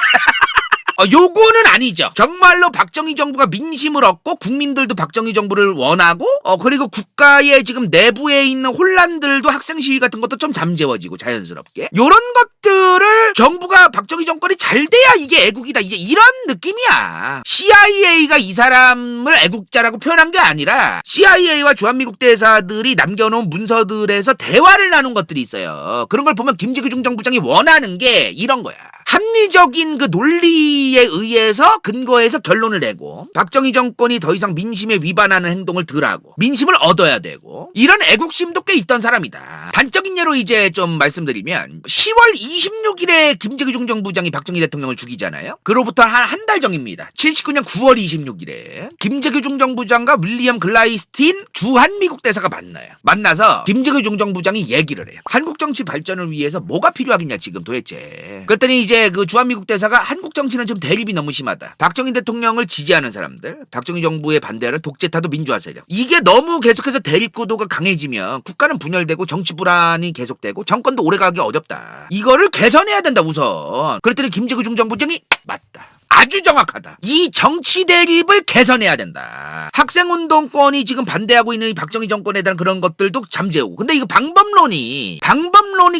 요거는 아니죠. 정말로 박정희 정부가 민심을 얻고 국민들도 박정희 정부를 원하고 그리고 국가의 지금 내부에 있는 혼란들도 학생 시위 같은 것도 좀 잠재워지고 자연스럽게 요런 것들을 정부가 박정희 정권이 잘 돼야 이게 애국이다. 이제 이런 느낌이야. CIA가 이 사람을 애국자라고 표현한 게 아니라 CIA와 주한미국 대사들이 남겨놓은 문서들에서 대화를 나눈 것들이 있어요. 그런 걸 보면 김재규 중정부장이 원하는 게 이런 거야. 합리적인 그 논리에 의해서 근거해서 결론을 내고 박정희 정권이 더 이상 민심에 위반하는 행동을 덜하고 민심을 얻어야 되고 이런 애국심도 꽤 있던 사람이다. 단적인 예로 이제 좀 말씀드리면 10월 26일에 김재규 중정부장이 박정희 대통령을 죽이잖아요. 그로부터 한 달 전입니다. 79년 9월 26일에 김재규 중정부장과 윌리엄 글라이스틴 주한미국 대사가 만나요. 만나서 김재규 중정부장이 얘기를 해요. 한국 정치 발전을 위해서 뭐가 필요하겠냐 지금 도대체. 그랬더니 이제 그 주한미국 대사가 한국 정치는 좀 대립이 너무 심하다. 박정희 대통령을 지지하는 사람들, 박정희 정부에 반대하는 독재타도 민주화 세력. 이게 너무 계속해서 대립 구도가 강해지면 국가는 분열되고 정치 불안이 계속되고 정권도 오래가기 어렵다. 이거를 개선해야 된다 우선. 그랬더니 김재규 중정부장이 맞다. 아주 정확하다. 이 정치 대립을 개선해야 된다. 학생운동권이 지금 반대하고 있는 이 박정희 정권에 대한 그런 것들도 잠재우고. 근데 이거 방법론이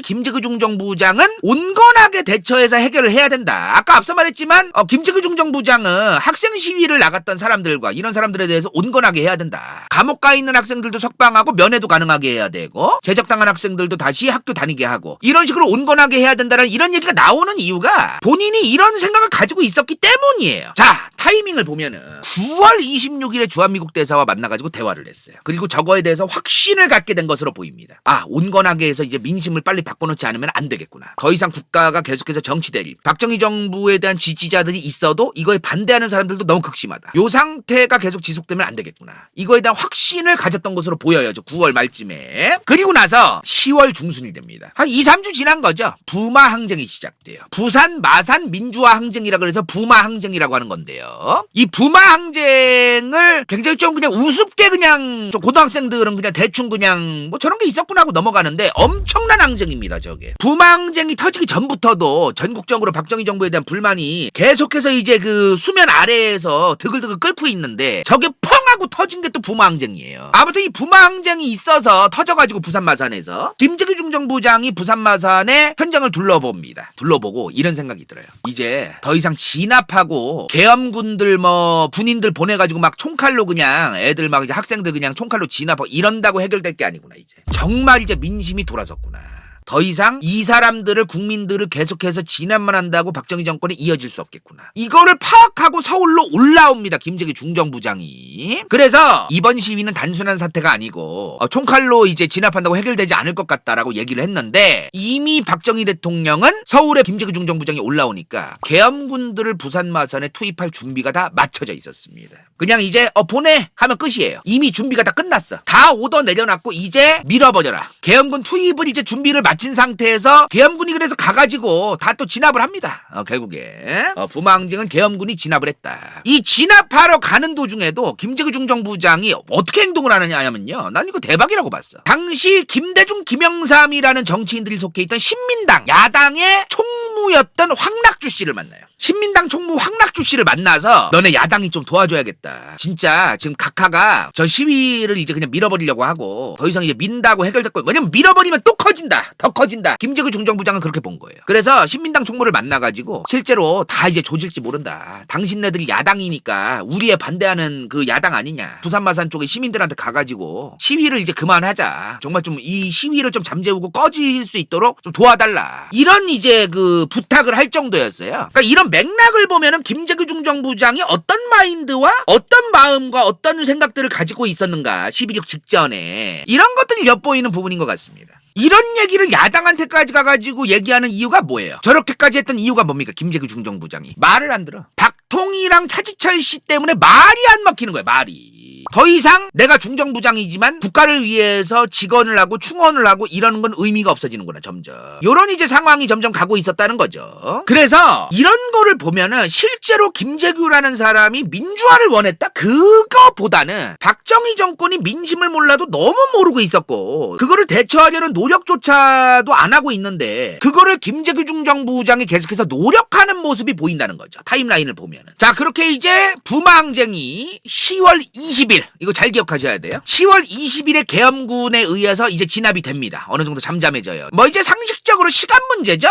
김재규 중정부장은 온건하게 대처해서 해결을 해야 된다. 아까 앞서 말했지만 김재규 중정부장은 학생 시위를 나갔던 사람들과 이런 사람들에 대해서 온건하게 해야 된다. 감옥 가 있는 학생들도 석방하고 면회도 가능하게 해야 되고 제적당한 학생들도 다시 학교 다니게 하고 이런 식으로 온건하게 해야 된다는 이런 얘기가 나오는 이유가 본인이 이런 생각을 가지고 있었기 때문이에요. 자, 타이밍을 보면은 9월 26일에 주한미국 대사와 만나가지고 대화를 했어요. 그리고 저거에 대해서 확신을 갖게 된 것으로 보입니다. 온건하게 해서 이제 민심을 빨리 바꿔놓지 않으면 안 되겠구나. 더 이상 국가가 계속해서 정치 대립, 박정희 정부에 대한 지지자들이 있어도 이거에 반대하는 사람들도 너무 극심하다. 요 상태가 계속 지속되면 안 되겠구나. 이거에 대한 확신을 가졌던 것으로 보여요. 저 9월 말쯤에. 그리고 나서 10월 중순이 됩니다. 한 2, 3주 지난 거죠. 부마 항쟁이 시작돼요. 부산 마산 민주화 항쟁이라고 해서 부마 항쟁이라고 하는 건데요. 이 부마 항쟁을 굉장히 좀 그냥 우습게 그냥 고등학생들은 그냥 대충 그냥 뭐 저런 게 있었구나 하고 넘어가는데 엄청난 항쟁입니다. 저게 부마 항쟁이 터지기 전부터도 전국적으로 박정희 정부에 대한 불만이 계속해서 이제 그 수면 아래에서 드글드글 끓고 있는데 저게 펑 하고 터진 게 또 부마 항쟁이에요. 아무튼 이 부마 항쟁이 있어서 터져가지고 부산 마산에서 김재규 중정부장이 부산 마산의 현장을 둘러봅니다. 둘러보고 이런 생각이 들어요. 이제 더 이상 진압하고 계엄군들 뭐 군인들 보내가지고 막 총칼로 그냥 애들 막 이제 학생들 그냥 총칼로 진압하고 이런다고 해결될 게 아니구나. 이제 정말 이제 민심이 돌아섰구나. 더 이상 이 사람들을 국민들을 계속해서 진압만 한다고 박정희 정권이 이어질 수 없겠구나. 이거를 파악하고 서울로 올라옵니다. 김재규 중정부장이. 그래서 이번 시위는 단순한 사태가 아니고 총칼로 이제 진압한다고 해결되지 않을 것 같다라고 얘기를 했는데 이미 박정희 대통령은 서울에 김재규 중정부장이 올라오니까 계엄군들을 부산 마산에 투입할 준비가 다 맞춰져 있었습니다. 그냥 이제 보내 하면 끝이에요. 이미 준비가 다 끝났어. 다 오더 내려놨고 이제 밀어버려라. 계엄군 투입을 이제 준비를 마친 상태에서 계엄군이 그래서 가가지고 다 또 진압을 합니다. 결국에 부마 항쟁은 계엄군이 진압을 했다. 이 진압하러 가는 도중에도 김재규 중정부장이 어떻게 행동을 하느냐면요. 난 이거 대박이라고 봤어. 당시 김대중, 김영삼이라는 정치인들이 속해 있던 신민당 야당의 총무였던 황낙주 씨를 만나요. 신민당 총무 황낙주 씨를 만나서 너네 야당이 좀 도와줘야겠다. 진짜 지금 각하가 저 시위를 이제 그냥 밀어버리려고 하고 더 이상 이제 민다고 해결됐고, 왜냐면 밀어버리면 또 커진다. 더 커진다. 김재규 중정부장은 그렇게 본 거예요. 그래서 신민당 총무를 만나가지고 실제로 다 이제 조질지 모른다. 당신네들이 야당이니까 우리에 반대하는 그 야당 아니냐. 부산 마산 쪽에 시민들한테 가가지고 시위를 이제 그만하자. 정말 좀 이 시위를 좀 잠재우고 꺼질 수 있도록 좀 도와달라. 이런 이제 그 부탁을 할 정도였어요. 그러니까 이런 맥락을 보면은 김재규 중정부장이 어떤 마인드와 어떤 마음과 어떤 생각들을 가지고 있었는가, 12.6 직전에 이런 것들이 엿보이는 부분인 것 같습니다. 이런 얘기를 야당한테까지 가가지고 얘기하는 이유가 뭐예요? 저렇게까지 했던 이유가 뭡니까? 김재규 중정부장이 말을 안 들어. 박통희랑 차지철 씨 때문에 말이 안 먹히는 거예요. 말이. 더 이상 내가 중정부장이지만 국가를 위해서 직언을 하고 충언을 하고 이러는 건 의미가 없어지는구나, 점점. 요런 이제 상황이 점점 가고 있었다는 거죠. 그래서 이런 거를 보면은 실제로 김재규라는 사람이 민주화를 원했다? 그거보다는 박정희 정권이 민심을 몰라도 너무 모르고 있었고 그거를 대처하려는 노력조차도 안 하고 있는데 그거를 김재규 중정부장이 계속해서 노력하는 모습이 보인다는 거죠. 타임라인을 보면은. 자, 그렇게 이제 부마항쟁이 10월 20일, 이거 잘 기억하셔야 돼요. 10월 20일에 계엄군에 의해서 이제 진압이 됩니다. 어느 정도 잠잠해져요. 뭐 이제 상식적으로 시간 문제죠.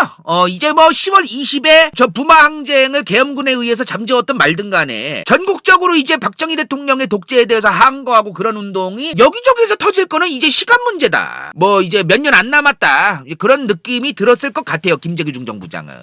이제 뭐 10월 20에 저 부마항쟁을 계엄군에 의해서 잠재웠던 말든 간에 전국적으로 이제 박정희 대통령의 독재에 대해서 항거하고 그런 운동이 여기저기서 터질 거는 이제 시간 문제다. 뭐 이제 몇 년 안 남았다. 그런 느낌이 들었을 것 같아요. 김재규 중정부장은.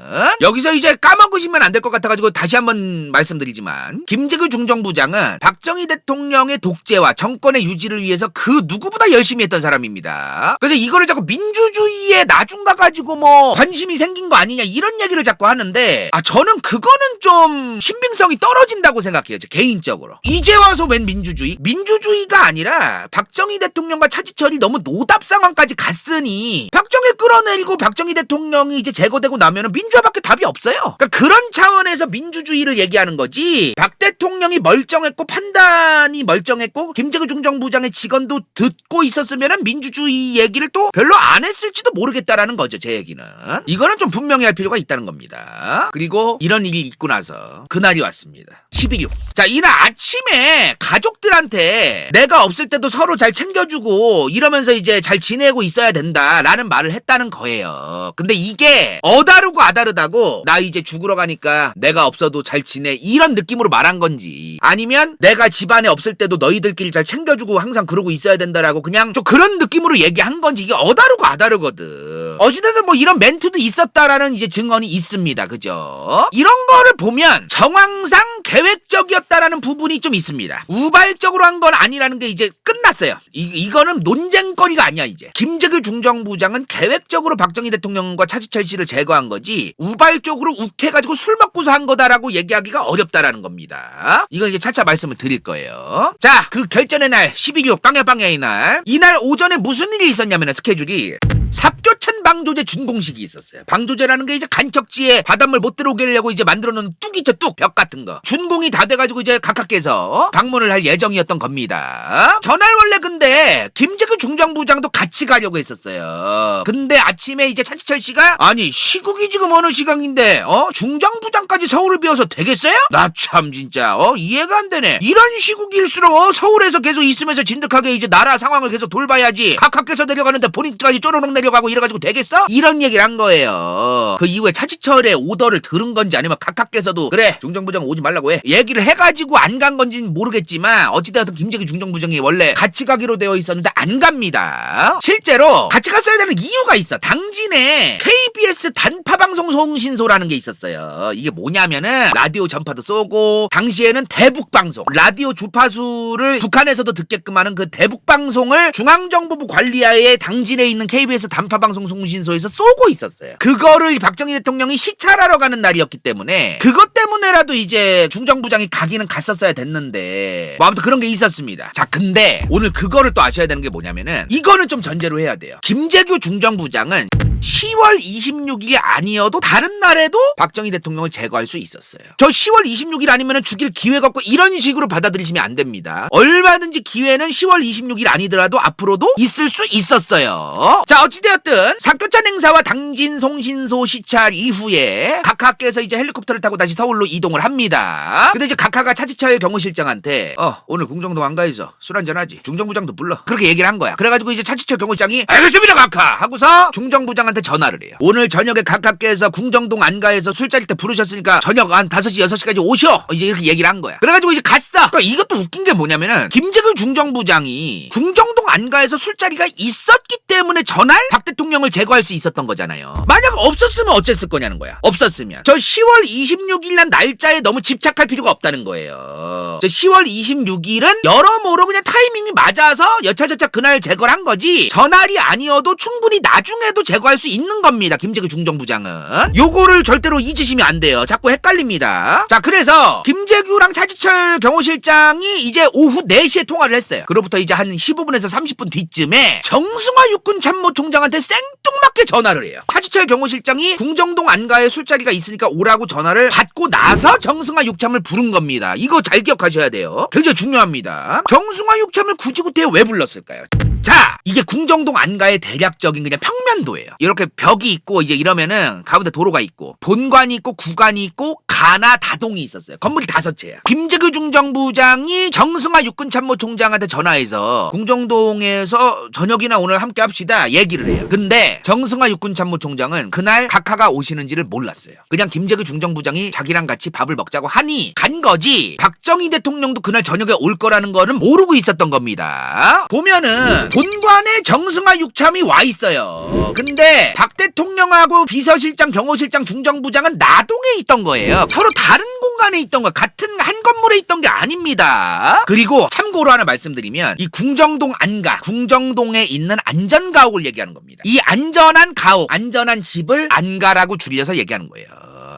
여기서 이제 까먹으시면 안 될 것 같아가지고 다시 한번 말씀드리지만 김재규 중정부장은 박정희 대통령의 독재와 정권의 유지를 위해서 그 누구보다 열심히 했던 사람입니다. 그래서 이거를 자꾸 민주주의에 나중 가가지고 뭐 관심이 생긴 거 아니냐 이런 얘기를 자꾸 하는데 저는 그거는 좀 신빙성이 떨어진다고 생각해요. 개인적으로. 이제 와서 웬 민주주의? 민주주의가 아니라 박정희 대통령과 차지철이 너무 노답 상황까지 갔으니 박정희를 끌어내리고 박정희 대통령이 이제 제거되고 나면은 민주화밖에 답이 없어요. 그러니까 그런 차원에서 민주주의를 얘기하는 거지. 박 대통령이 멀쩡했고 판단이 멀쩡했고 김재규 중정부장의 직언도 듣고 있었으면은 민주주의 얘기를 또 별로 안 했을지도 모르겠다라는 거죠. 제 얘기는. 이거는 좀 분명히 할 필요가 있다는 겁니다. 그리고 이런 일이 있고 나서 그날이 왔습니다. 11.6. 자, 이날 아침에 가족들한테 내가 없을 때도 서로 잘 챙겨주고 이러면서 이제 잘 지내고 있어야 된다라는 말을 했다는 거예요. 근데 이게 어다르고 아다르다고 나 이제 죽으러 가니까 내가 없어도 잘 지내 이런 느낌으로 말한 건지, 아니면 내가 집안에 없을 때도 너희들끼리 잘 챙겨주고 항상 그러고 있어야 된다라고 그냥 좀 그런 느낌으로 얘기한 건지, 이게 어다르고 아다르거든. 어찌됐든 뭐 이런 멘트도 있었다라는 이제 증언이 있습니다. 그죠? 이런 거를 보면 정황상 계획적이었다라는 부분이 좀 있습니다. 우발적으로 한 건 아니라는 게 이제 끝났어요. 이거는 논쟁거리가 아니야. 이제 김재규 중정부장은 계획적으로 박정희 대통령과 차지철 씨를 제거한 거지 우발적으로 욱해가지고 술 먹고서 한 거다라고 얘기하기가 어렵다라는 겁니다. 이건 이제 차차 말씀을 드릴 거예요. 자, 그 결전의 날 12.6 빵야빵야의 날, 이날 오전에 무슨 일이 있었냐면 스케줄이 삽교천 방조제 준공식이 있었어요. 방조제라는 게 이제 간척지에 바닷물 못 들어오게 하려고 이제 만들어 놓은 뚝 있죠, 뚝. 벽 같은 거. 준공이 다 돼가지고 이제 각하께서 방문을 할 예정이었던 겁니다. 전날 원래 근데 김재규 중정부장도 같이 가려고 했었어요. 근데 아침에 이제 차지철 씨가 아니 시국이 지금 어느 시간인데 중정부장까지 서울을 비워서 되겠어요? 나 참 진짜 이해가 안 되네. 이런 시국일수록 서울에서 계속 있으면서 진득하게 이제 나라 상황을 계속 돌봐야지. 각하께서 내려가는데 본인까지 쪼르륵 내려가고 이래가지고 되겠어? 이런 얘기를 한 거예요. 그 이후에 차지철의 오더를 들은 건지 아니면 각하께서도 그래 중정부장 오지 말라고 해 얘기를 해가지고 안 간 건지는 모르겠지만 어찌되었든 김재규 중정부장이 원래 같이 가기로 되어 있었는데 안 갑니다. 실제로 같이 갔어야 되는 이유가 있어. 당진에 KBS 단파방송 송신소라는 게 있었어요. 이게 뭐냐면은 라디오 전파도 쏘고 당시에는 대북방송, 라디오 주파수를 북한에서도 듣게끔 하는 그 대북방송을 중앙정보부 관리하에 당진에 있는 KBS 단파방송 송신소에서 쏘고 있었어요. 그거를 박정희 대통령이 시찰하러 가는 날이었기 때문에 그것 때문에라도 이제 중정부장이 가기는 갔었어야 됐는데 뭐 아무튼 그런 게 있었습니다. 자, 근데 오늘 그거를 또 아셔야 되는 게 뭐냐면은 이거는 좀 전제로 해야 돼요. 김재규 중정부장은 10월 26일이 아니어도 다른 날에도 박정희 대통령을 제거할 수 있었어요. 저 10월 26일 아니면 죽일 기회가 없고 이런 식으로 받아들이시면 안 됩니다. 얼마든지 기회는 10월 26일 아니더라도 앞으로도 있을 수 있었어요. 자, 어찌됐든 어찌되었든 사교찬 행사와 당진 송신소 시찰 이후에 각하께서 이제 헬리콥터를 타고 다시 서울로 이동을 합니다. 근데 이제 각하가 차지철 경호실장한테 오늘 궁정동 안가에서 술 한잔하지, 중정부장도 불러, 그렇게 얘기를 한 거야. 그래가지고 이제 차지철 경호실장이 알겠습니다 각하 하고서 중정부장한테 전화를 해요. 오늘 저녁에 각하께서 궁정동 안가에서 술자리 때 부르셨으니까 저녁 한 5시 6시까지 오셔, 이제 이렇게 얘기를 한 거야. 그래가지고 이제 갔어. 그러니까 이것도 웃긴 게 뭐냐면은 김재규 중정부장이 궁정동 안가에서 술자리가 있었기 때문에 전날 박 대통령을 제거할 수 있었던 거잖아요. 만약 없었으면 어쨌을 거냐는 거야. 없었으면 저 10월 26일 날 날짜에 너무 집착할 필요가 없다는 거예요. 저 10월 26일은 여러모로 그냥 타이밍이 맞아서 여차저차 그날 제거를 한 거지, 전날이 아니어도 충분히 나중에도 제거할 수 있는 겁니다. 김재규 중정부장은 요거를 절대로 잊으시면 안 돼요. 자꾸 헷갈립니다. 자, 그래서 김재규랑 차지철 경호실장이 이제 오후 4시에 통화를 했어요. 그로부터 이제 한 15분에서 30분 뒤쯤에 정승화 육군 참모총장한테 생뚱맞게 전화를 해요. 차지철 경호실장이 궁정동 안가에 술자리가 있으니까 오라고 전화를 받고 나서 정승화 육참을 부른 겁니다. 이거 잘 기억하셔야 돼요. 굉장히 중요합니다. 정승화 육참을 굳이 왜 불렀을까요? 자, 이게 궁정동 안가의 대략적인 그냥 평면도예요. 이렇게 벽이 있고 이제 이러면은 가운데 도로가 있고 본관이 있고 구관이 있고 가나 다동이 있었어요. 건물이 5채야. 김재규 중정부장이 정승화 육군참모총장한테 전화해서 궁정동에서 저녁이나 오늘 함께 합시다 얘기를 해요. 근데 정승화 육군참모총장은 그날 각하가 오시는지를 몰랐어요. 그냥 김재규 중정부장이 자기랑 같이 밥을 먹자고 하니 간 거지, 박정희 대통령도 그날 저녁에 올 거라는 거는 모르고 있었던 겁니다. 보면은 본관에 정승화 육참이 와 있어요. 근데 박 대통령하고 비서실장, 경호실장, 중정부장은 나동에 있던 거예요. 서로 다른 공간에 있던 거, 같은 한 건물에 있던 게 아닙니다. 그리고 참고로 하나 말씀드리면 이 궁정동 안가, 궁정동에 있는 안전가옥을 얘기하는 겁니다. 이 안전한 가옥, 안전한 집을 안가라고 줄여서 얘기하는 거예요.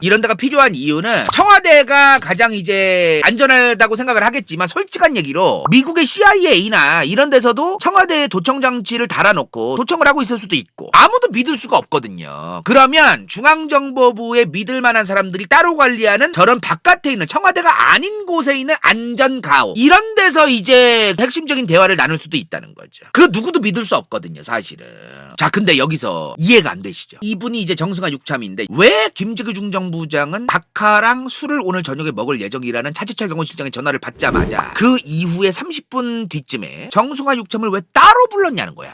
이런 데가 필요한 이유는 청와대가 가장 이제 안전하다고 생각을 하겠지만, 솔직한 얘기로 미국의 CIA나 이런 데서도 청와대에 도청 장치를 달아놓고 도청을 하고 있을 수도 있고 아무도 믿을 수가 없거든요. 그러면 중앙정보부에 믿을 만한 사람들이 따로 관리하는 저런 바깥에 있는 청와대가 아닌 곳에 있는 안전가옥, 이런 데서 이제 핵심적인 대화를 나눌 수도 있다는 거죠. 그 누구도 믿을 수 없거든요 사실은. 자, 근데 여기서 이해가 안 되시죠? 이분이 이제 정승화 육참인데 왜 김재규 중정부장은 각하랑 술을 오늘 저녁에 먹을 예정이라는 차지철 경호실장의 전화를 받자마자 그 이후에 30분 뒤쯤에 정승화 육참을 왜 따로 불렀냐는 거야.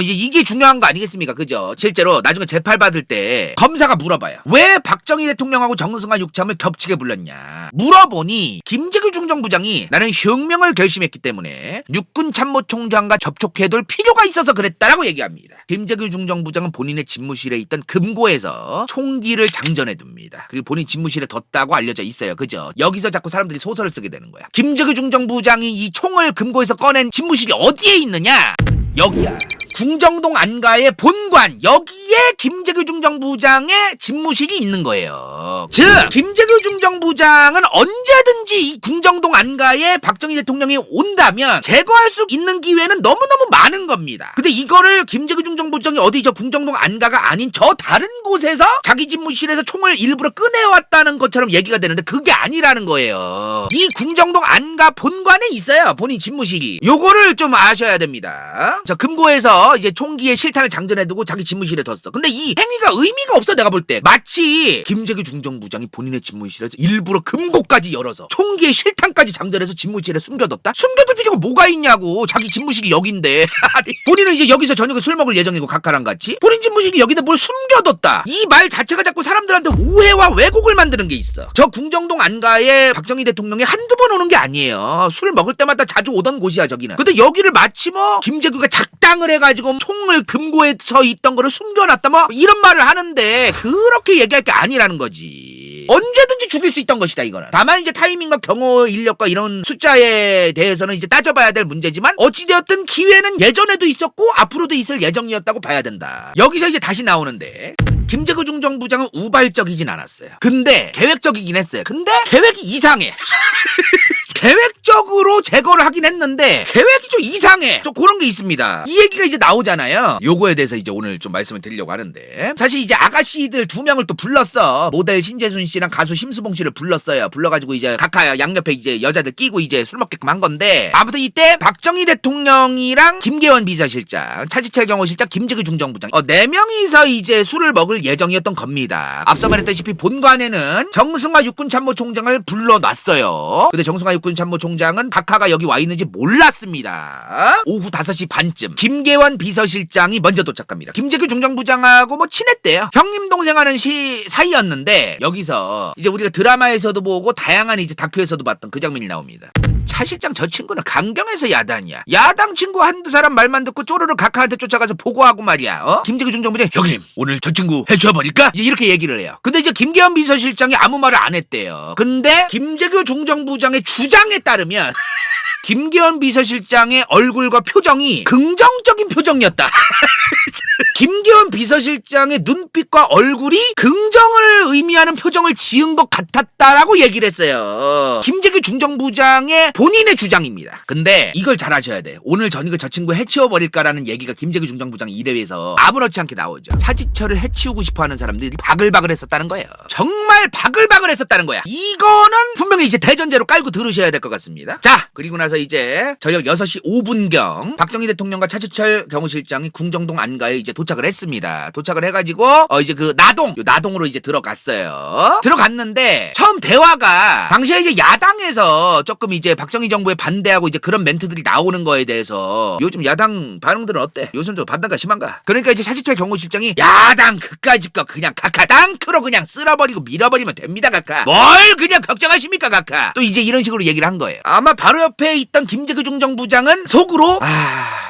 이게 중요한 거 아니겠습니까? 그죠? 실제로 나중에 재판 받을 때 검사가 물어봐요. 왜 박정희 대통령하고 정승화 육참을 겹치게 불렀냐 물어보니 김재규 중정부장이 나는 혁명을 결심했기 때문에 육군 참모총장과 접촉해둘 필요가 있어서 그랬다라고 얘기합니다. 김재규 중정부장은 본인의 집무실에 있던 금고에서 총기를 장전해둡니다. 그리고 본인 집무실에 뒀다고 알려져 있어요. 그죠? 여기서 자꾸 사람들이 소설을 쓰게 되는 거야. 김재규 중정부장이 이 총을 금고에서 꺼낸 집무실이 어디에 있느냐? 여기야. 궁정동 안가의 본관, 여기에 김재규 중정부장의 집무실이 있는 거예요. 즉 김재규 중정부장은 언제든지 이 궁정동 안가에 박정희 대통령이 온다면 제거할 수 있는 기회는 너무너무 많은 겁니다. 근데 이거를 김재규 중정부장이 어디 저 궁정동 안가가 아닌 저 다른 곳에서 자기 집무실에서 총을 일부러 꺼내왔다는 것처럼 얘기가 되는데 그게 아니라는 거예요. 이 궁정동 안가 본관에 있어요, 본인 집무실이. 요거를 좀 아셔야 됩니다. 저 금고에서 이제 총기에 실탄을 장전해두고 자기 집무실에 뒀어. 근데 이 행위가 의미가 없어. 내가 볼 때 마치 김재규 중정부장이 본인의 집무실에서 일부러 금고까지 열어서 총기에 실탄까지 장전해서 집무실에 숨겨뒀다? 숨겨둘 필요가 뭐가 있냐고. 자기 집무실이 여긴데 본인은 이제 여기서 저녁에 술 먹을 예정이고 각하랑 같이 본인 집무실이 여기다 뭘 숨겨뒀다, 이 말 자체가 자꾸 사람들한테 오해와 왜곡을 만드는 게 있어. 저 궁정동 안가에 박정희 대통령이 한두 번 오는 게 아니에요. 술 먹을 때마다 자주 오던 곳이야 저기는. 근데 여기를 마치 김재규가 작당을 해가지고 총을 금고에 서 있던 거를 숨겨놨다 이런 말을 하는데 그렇게 얘기할 게 아니라는 거지. 언제든지 죽일 수 있던 것이다 이거는. 다만 이제 타이밍과 경호 인력과 이런 숫자에 대해서는 이제 따져봐야 될 문제지만 어찌되었든 기회는 예전에도 있었고 앞으로도 있을 예정이었다고 봐야 된다. 여기서 이제 다시 나오는데 김재규 중정부장은 우발적이진 않았어요. 근데 계획적이긴 했어요. 근데 계획이 이상해. 계획적으로 제거를 하긴 했는데 계획이 좀 이상해. 좀 그런 게 있습니다. 이 얘기가 이제 나오잖아요. 요거에 대해서 이제 오늘 좀 말씀을 드리려고 하는데, 사실 이제 아가씨들 2명을 또 불렀어. 모델 신재순 씨랑 가수 심수봉 씨를 불렀어요. 불러가지고 이제 각하 양옆에 이제 여자들 끼고 이제 술 먹게끔 한 건데, 아무튼 이때 박정희 대통령이랑 김계원 비서실장, 차지철 경호실장, 김재규 중정부장 4명이서 이제 술을 먹을 예정이었던 겁니다. 앞서 말했다시피 본관에는 정승화 육군참모총장을 불러놨어요. 근데 정승화 육군참모총장은 각하가 여기 와 있는지 몰랐습니다. 오후 5시 반쯤 김계원 비서실장이 먼저 도착합니다. 김재규 중정부장하고 뭐 친했대요. 형님 동생 하는 사이였는데, 여기서 이제 우리가 드라마에서도 보고 다양한 이제 다큐에서도 봤던 그 장면이 나옵니다. 차 실장 저 친구는 강경에서 야단이야. 야당 친구 한두 사람 말만 듣고 쪼르르 각하한테 쫓아가서 보고하고 말이야. 김재규 중정부장 형님 오늘 저 친구 해줘버릴까? 이렇게 얘기를 해요. 근데 이제 김계원 비서실장이 아무 말을 안 했대요. 근데 김재규 중정부장의 주장에 따르면 김계원 비서실장의 얼굴과 표정이 긍정적인 표정이었다. 김계원 비서실장의 눈빛과 얼굴이 긍정을 의미하는 표정을 지은 것 같았다라고 얘기를 했어요. 김재규 중정부장의 본인의 주장입니다. 근데 이걸 잘 아셔야 돼. 오늘 저녁에 저 친구 해치워버릴까라는 얘기가 김재규 중정부장 이래에서 아무렇지 않게 나오죠. 차지철을 해치우고 싶어하는 사람들이 바글바글 했었다는 거예요. 정말 바글바글 했었다는 거야. 이거는 분명히 이제 대전제로 깔고 들으셔야 될 것 같습니다. 자, 그리고 나서 이제 저녁 6시 5분경 박정희 대통령과 차지철 경호실장이 궁정동 안가에 이제 도착을 했습니다. 도착을 해가지고 이제 그 나동으로 이제 들어갔어요. 들어갔는데 처음 대화가 당시에 이제 야당에서 조금 이제 박정희 정부에 반대하고 이제 그런 멘트들이 나오는 거에 대해서 요즘 야당 반응들은 어때? 요즘도 반대가 심한가? 그러니까 이제 차지철 경호실장이 야당 그까짓 거 그냥 각하 땅크로 그냥 쓸어버리고 밀어버리면 됩니다 각하. 뭘 그냥 걱정하십니까 각하? 또 이제 이런 식으로 얘기를 한 거예요. 아마 바로 옆에 있던 김재규 중정부장은 속으로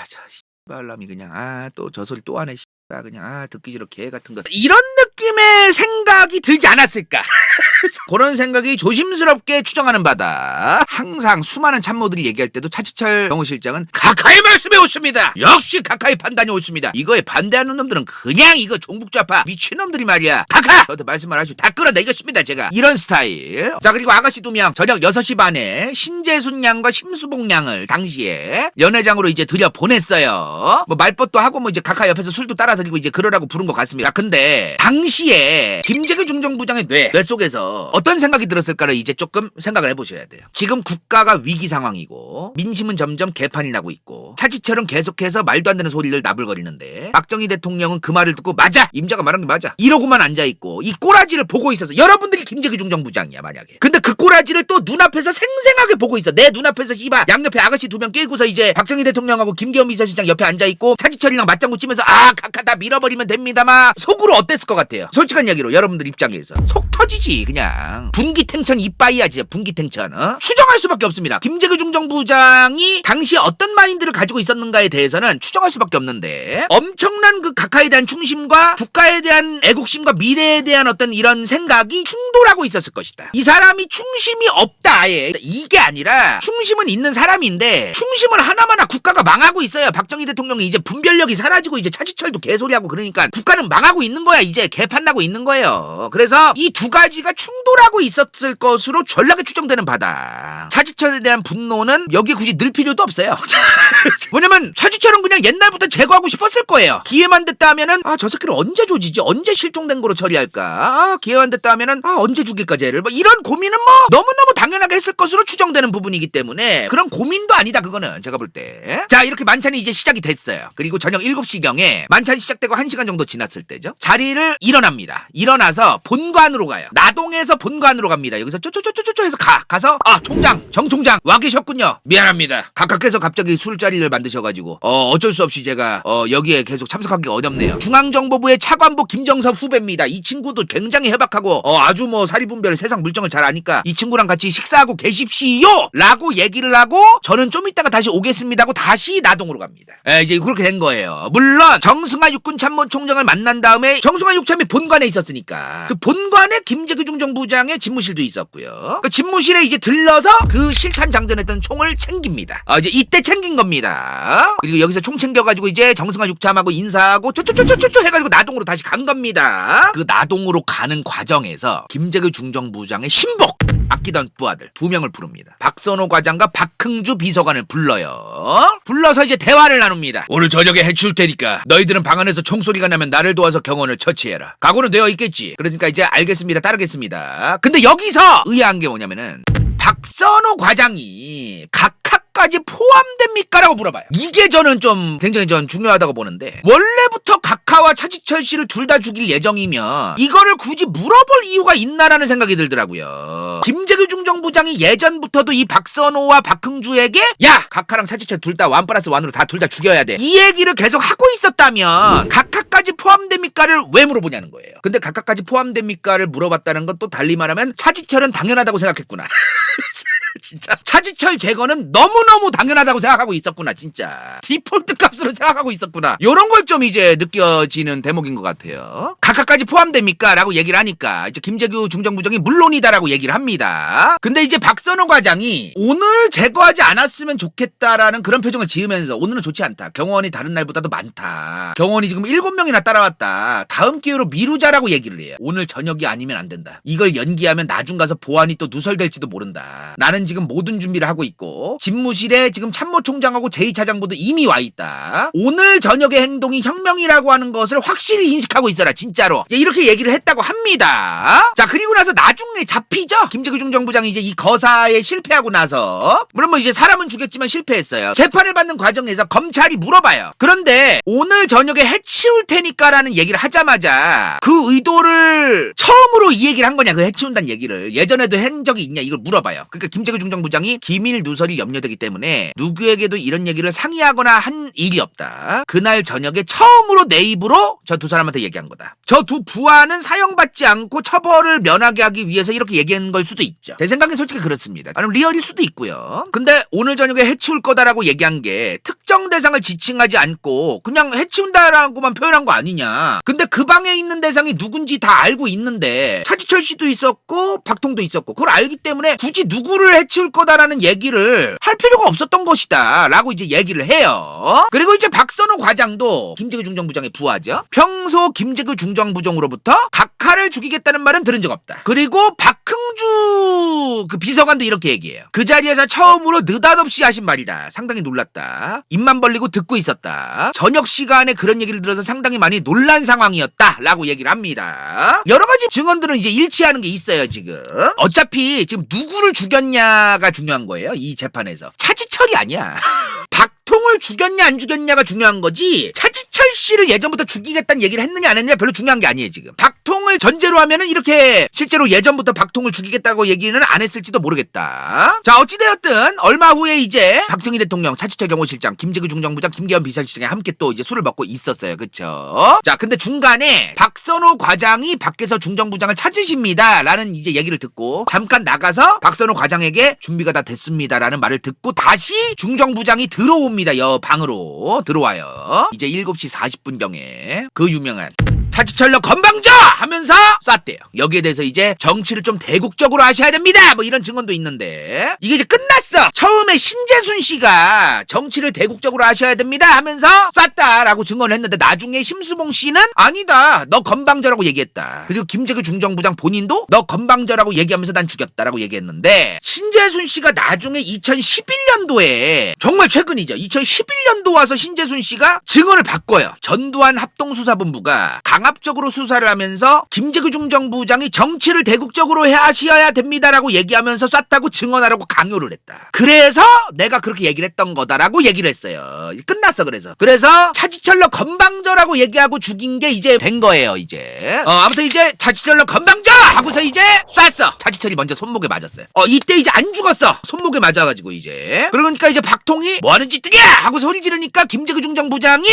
저 씨발람이 그냥 또 저 소리 또 하네. 그냥 듣기 싫어 개 같은 거, 이런 느낌의 생각이 들지 않았을까? 그런 생각이 조심스럽게 추정하는 바다 항상 수많은 참모들이 얘기할 때도 차지철 경호실장은 각하의 말씀이 옳습니다. 역시 각하의 판단이 옳습니다. 이거에 반대하는 놈들은 그냥 이거 종북좌파 미친놈들이 말이야. 각하! 저도 말씀을 하시고 다 끌어내겠습니다 제가. 이런 스타일. 자, 그리고 아가씨 2명 저녁 6시 반에 신재순 양과 심수봉 양을 당시에 연회장으로 이제 들여보냈어요. 뭐 말벗도 하고 뭐 이제 각하 옆에서 술도 따라드리고 이제 그러라고 부른 것 같습니다. 근데 당시에 김재규 중정부장의 뇌 속에서 어떤 생각이 들었을까를 이제 조금 생각을 해보셔야 돼요. 지금 국가가 위기 상황이고 민심은 점점 개판이 나고 있고 차지철은 계속해서 말도 안 되는 소리를 나불거리는데 박정희 대통령은 그 말을 듣고 맞아! 임자가 말한 게 맞아! 이러고만 앉아있고 이 꼬라지를 보고 있어서 여러분들이 김재규 중정부장이야 만약에. 근데 그 꼬라지를 또 눈앞에서 생생하게 보고 있어. 내 눈앞에서 씨발 양옆에 아가씨 2명 끼고서 이제 박정희 대통령하고 김계원 비서실장 옆에 앉아있고 차지철이랑 맞장구 치면서 각하 다 밀어버리면 됩니다만 속으로 어땠을 것 같아요? 솔직한 얘기로 여러분들 입장에서 속 터지지. 그냥 분기탱천 이빠이야 진짜. 분기탱천. 추정할 수밖에 없습니다. 김재규 중정부장이 당시에 어떤 마인드를 가지고 있었는가에 대해서는 추정할 수밖에 없는데, 엄청난 그 각하에 대한 충심과 국가에 대한 애국심과 미래에 대한 어떤 이런 생각이 충돌하고 있었을 것이다. 이 사람이 충심이 없다 아예. 이게 아니라 충심은 있는 사람인데 충심을 하나마나 국가가 망하고 있어요. 박정희 대통령이 이제 분별력이 사라지고 이제 차지철도 개소리하고 그러니까 국가는 망하고 있는 거야. 이제 개판 나고 있는 거예요. 그래서 이 두 가지가 충돌하고 있었을 것으로 전략에 추정되는 바다. 차지철에 대한 분노는 여기에 굳이 늘 필요도 없어요. 왜냐면 차지철은 그냥 옛날부터 제거하고 싶었을 거예요. 기회만 됐다 하면은 저 새끼를 언제 조지지? 언제 실종된 거로 처리할까? 기회만 됐다 하면은 언제 죽일까 쟤를? 뭐 이런 고민은 뭐 너무너무 당연하게 했을 것으로 추정되는 부분이기 때문에 그런 고민도 아니다 그거는 제가 볼 때. 자, 이렇게 만찬이 이제 시작이 됐어요. 그리고 저녁 7시경에 만찬이 시작되고 1시간 정도 지났을 때죠. 자리를 일어납니다. 일어나서 본관으로 가요. 나동에서 본관으로 갑니다. 여기서 쪼쪼쪼쪼쪼 해서 가서 정 총장 와 계셨군요. 미안합니다. 각하께서 갑자기 술자리를 만드셔가지고 어쩔 수 없이 제가 여기에 계속 참석하기 어렵네요. 중앙정보부의 차관보 김정섭 후배입니다. 이 친구도 굉장히 해박하고 아주 뭐 사리분별 세상 물정을 잘 아니까 이 친구랑 같이 식사하고 계십시오! 라고 얘기를 하고 저는 좀 이따가 다시 오겠습니다 하고 다시 나동으로 갑니다. 이제 그렇게 된 거예요. 물론 정승화 육군참모총장을 만난 다음에 정승화 육참이 본관에 있었으니까 그 본관에 김재규 중정부장의 집무실도 있었고요. 그 집무실에 이제 들러서 그 실탄 장전했던 총을 챙깁니다. 이제 이때 챙긴 겁니다. 그리고 여기서 총 챙겨가지고 이제 정승화 육참하고 인사하고 쪼쪼쪼쪼쪼 해가지고 나동으로 다시 간 겁니다. 그 나동으로 가는 과정에서 김재규 중정부장의 신복 아끼던 부하들 2명을 부릅니다. 박선호 과장과 박흥주 비서관을 불러요. 불러서 이제 대화를 나눕니다. 오늘 저녁에 해치울 테니까 너희들은 방 안에서 총소리가 나면 나를 도와서 경원을 처치해라. 각오는 되어 있겠지. 그러니까 이제 알겠습니다. 따르겠습니다. 근데 여기서 의아한 게 뭐냐면은 박선호 과장이 각하까지 포함됩니까? 라고 물어봐요. 이게 저는 좀 굉장히 중요하다고 보는데, 원래부터 각하와 차지철 씨를 둘 다 죽일 예정이면 이거를 굳이 물어볼 이유가 있나라는 생각이 들더라고요. 김재규 중정부장이 예전부터도 이 박선호와 박흥주에게 야! 각하랑 차지철 둘 다 1+1으로 다 둘 다 죽여야 돼, 이 얘기를 계속 하고 있었다면 각하까지 포함됩니까를 왜 물어보냐는 거예요. 근데 각하까지 포함됩니까를 물어봤다는 건 또 달리 말하면 차지철은 당연하다고 생각했구나. 진짜 차지철 제거는 너무너무 당연하다고 생각하고 있었구나. 진짜 디폴트 값으로 생각하고 있었구나. 요런 걸 좀 이제 느껴지는 대목인 것 같아요. 각하까지 포함됩니까? 라고 얘기를 하니까 이제 김재규 중정부장이 물론이다라고 얘기를 합니다. 근데 이제 박선호 과장이 오늘 제거하지 않았으면 좋겠다라는 그런 표정을 지으면서 오늘은 좋지 않다, 경호원이 다른 날보다도 많다, 경호원이 지금 7명이나 따라왔다, 다음 기회로 미루자라고 얘기를 해요. 오늘 저녁이 아니면 안 된다. 이걸 연기하면 나중 가서 보안이 또 누설될지도 모른다. 나는 지금 모든 준비를 하고 있고 집무실에 지금 참모총장하고 제2차장부도 이미 와 있다. 오늘 저녁의 행동이 혁명이라고 하는 것을 확실히 인식하고 있어라. 진짜로. 이렇게 얘기를 했다고 합니다. 자, 그리고 나서 나중에 잡히죠. 김재규 중정부장이 이제 이 거사에 실패하고 나서, 물론 뭐 이제 사람은 죽였지만 실패했어요. 재판을 받는 과정에서 검찰이 물어봐요. 그런데 오늘 저녁에 해치울 테니까라는 얘기를 하자마자 그 의도를 처음으로 이 얘기를 한 거냐, 그 해치운다는 얘기를 예전에도 한 적이 있냐, 이걸 물어봐요. 그러니까 김재규 중정부장이 기밀 누설이 염려되기 때문에 누구에게도 이런 얘기를 상의하거나 한 일이 없다. 그날 저녁에 처음으로 내 입으로 저 두 사람한테 얘기한 거다. 저 두 부하는 사형받지 않고 처벌을 면하게 하기 위해서 이렇게 얘기한 걸 수도 있죠. 제 생각엔 솔직히 그렇습니다. 아니면 리얼일 수도 있고요. 근데 오늘 저녁에 해치울 거다라고 얘기한 게 특정 대상을 지칭하지 않고 그냥 해치운다라고만 표현한 거 아니냐. 근데 그 방에 있는 대상이 누군지 다 알고 있는데 차지철 씨도 있었고 박통도 있었고 그걸 알기 때문에 굳이 누구를 해치울 거다라는 얘기를 할 필요가 없었던 것이다 라고 이제 얘기를 해요. 그리고 이제 박선호 과장도 김재규 중정부장의 부하죠. 평소 김재규 중정부장으로부터 각하를 죽이겠다는 말은 들은 적 없다. 그리고 박흥주 그 비서관도 이렇게 얘기해요. 그 자리에서 처음으로 느닷없이 하신 말이다. 상당히 놀랐다. 입만 벌리고 듣고 있었다. 저녁 시간에 그런 얘기를 들어서 상당히 많이 놀란 상황이었다 라고 얘기를 합니다. 여러 가지 증언들은 이제 일치하는 게 있어요. 지금 어차피 지금 누구를 죽였냐가 중요한 거예요. 이 재판에서 차지철이 아니야. 박통을 죽였냐 안 죽였냐가 중요한 거지, 차지철 씨를 예전부터 죽이겠다는 얘기를 했느냐 안 했느냐 별로 중요한 게 아니에요. 지금 박통을 전제로 하면은 이렇게 실제로 예전부터 박통을 죽이겠다고 얘기는 안 했을지도 모르겠다. 자, 어찌되었든 얼마 후에 이제 박정희 대통령, 차지철 경호실장, 김재규 중정부장, 김계원 비서실장이 함께 또 이제 술을 먹고 있었어요. 그쵸? 자, 근데 중간에 박선호 과장이 밖에서 중정부장을 찾으십니다 라는 이제 얘기를 듣고 잠깐 나가서 박선호 과장에게 준비가 다 됐습니다 라는 말을 듣고 다시 중정부장이 들어옵니다. 여 방으로 들어와요. 이제 7시 40분경에 그 유명한 차지철로 건방져! 하면서 쐈대요. 여기에 대해서 이제 정치를 좀 대국적으로 하셔야 됩니다. 뭐 이런 증언도 있는데 이게 이제 끝났어. 처음에 신재순 씨가 정치를 대국적으로 하셔야 됩니다 하면서 쐈다라고 증언을 했는데 나중에 심수봉 씨는 아니다, 너 건방져라고 얘기했다. 그리고 김재규 중정부장 본인도 너 건방져라고 얘기하면서 난 죽였다라고 얘기했는데, 신재순 씨가 나중에 2011년도에 정말 최근이죠. 2011년도 와서 신재순 씨가 증언을 바꿔요. 전두환 합동수사본부가 강압적으로 수사를 하면서 김재규 중정부장이 정치를 대국적으로 하셔야 됩니다라고 얘기하면서 쐈다고 증언하라고 강요를 했다. 그래서 내가 그렇게 얘기를 했던 거다라고 얘기를 했어요. 끝났어. 그래서 차지철로 건방져라고 얘기하고 죽인 게 이제 된 거예요. 이제 아무튼 이제 차지철로 건방져 하고서 이제 쐈어. 차지철이 먼저 손목에 맞았어요. 이때 이제 안 죽었어. 손목에 맞아가지고 이제 그러니까 이제 박통이 뭐하는 짓들이야 하고 소리 지르니까 김재규 중정부장이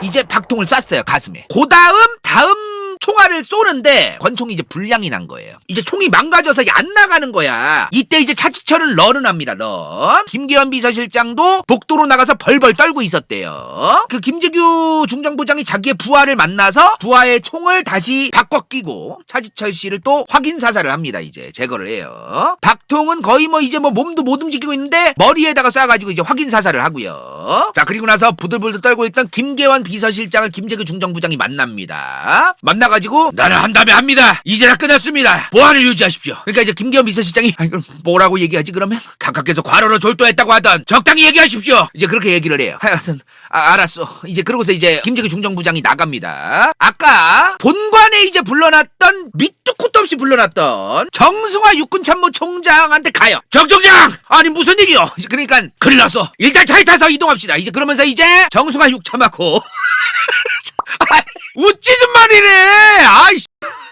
이제 박통을 쐈어요. 가슴에. 그 다음 총알을 쏘는데 권총이 이제 불량이 난 거예요. 이제 총이 망가져서 안 나가는 거야. 이때 이제 차지철은 런을 합니다. 런. 김계원 비서실장도 복도로 나가서 벌벌 떨고 있었대요. 그 김재규 중정부장이 자기의 부하를 만나서 부하의 총을 다시 바꿔 끼고 차지철 씨를 또 확인 사살을 합니다. 이제 제거를 해요. 박통은 거의 뭐 이제 뭐 몸도 못 움직이고 있는데 머리에다가 쏴가지고 이제 확인 사살을 하고요. 자, 그리고 나서 부들부들 떨고 있던 김계원 비서실장을 김재규 중정부장이 만납니다. 만나가지고 와가지고 나는 한다면 합니다. 이제 다 끝났습니다. 보안을 유지하십시오. 그러니까 이제 김기현 비서실장이 그럼 뭐라고 얘기하지 그러면? 각하께서 과로로 졸도했다고 하던 적당히 얘기하십시오. 이제 그렇게 얘기를 해요. 하여튼 알았어. 이제 그러고서 이제 김재규 중정부장이 나갑니다. 아까 본관에 이제 불러놨던 밑도 끝도 없이 불러놨던 정승화 육군참모총장한테 가요. 정총장! 아니 무슨 일이요? 그러니까 큰일 났어. 일단 차에 타서 이동합시다. 이제 그러면서 이제 정승화 육참하고 웃지 좀 말이래. 아이씨.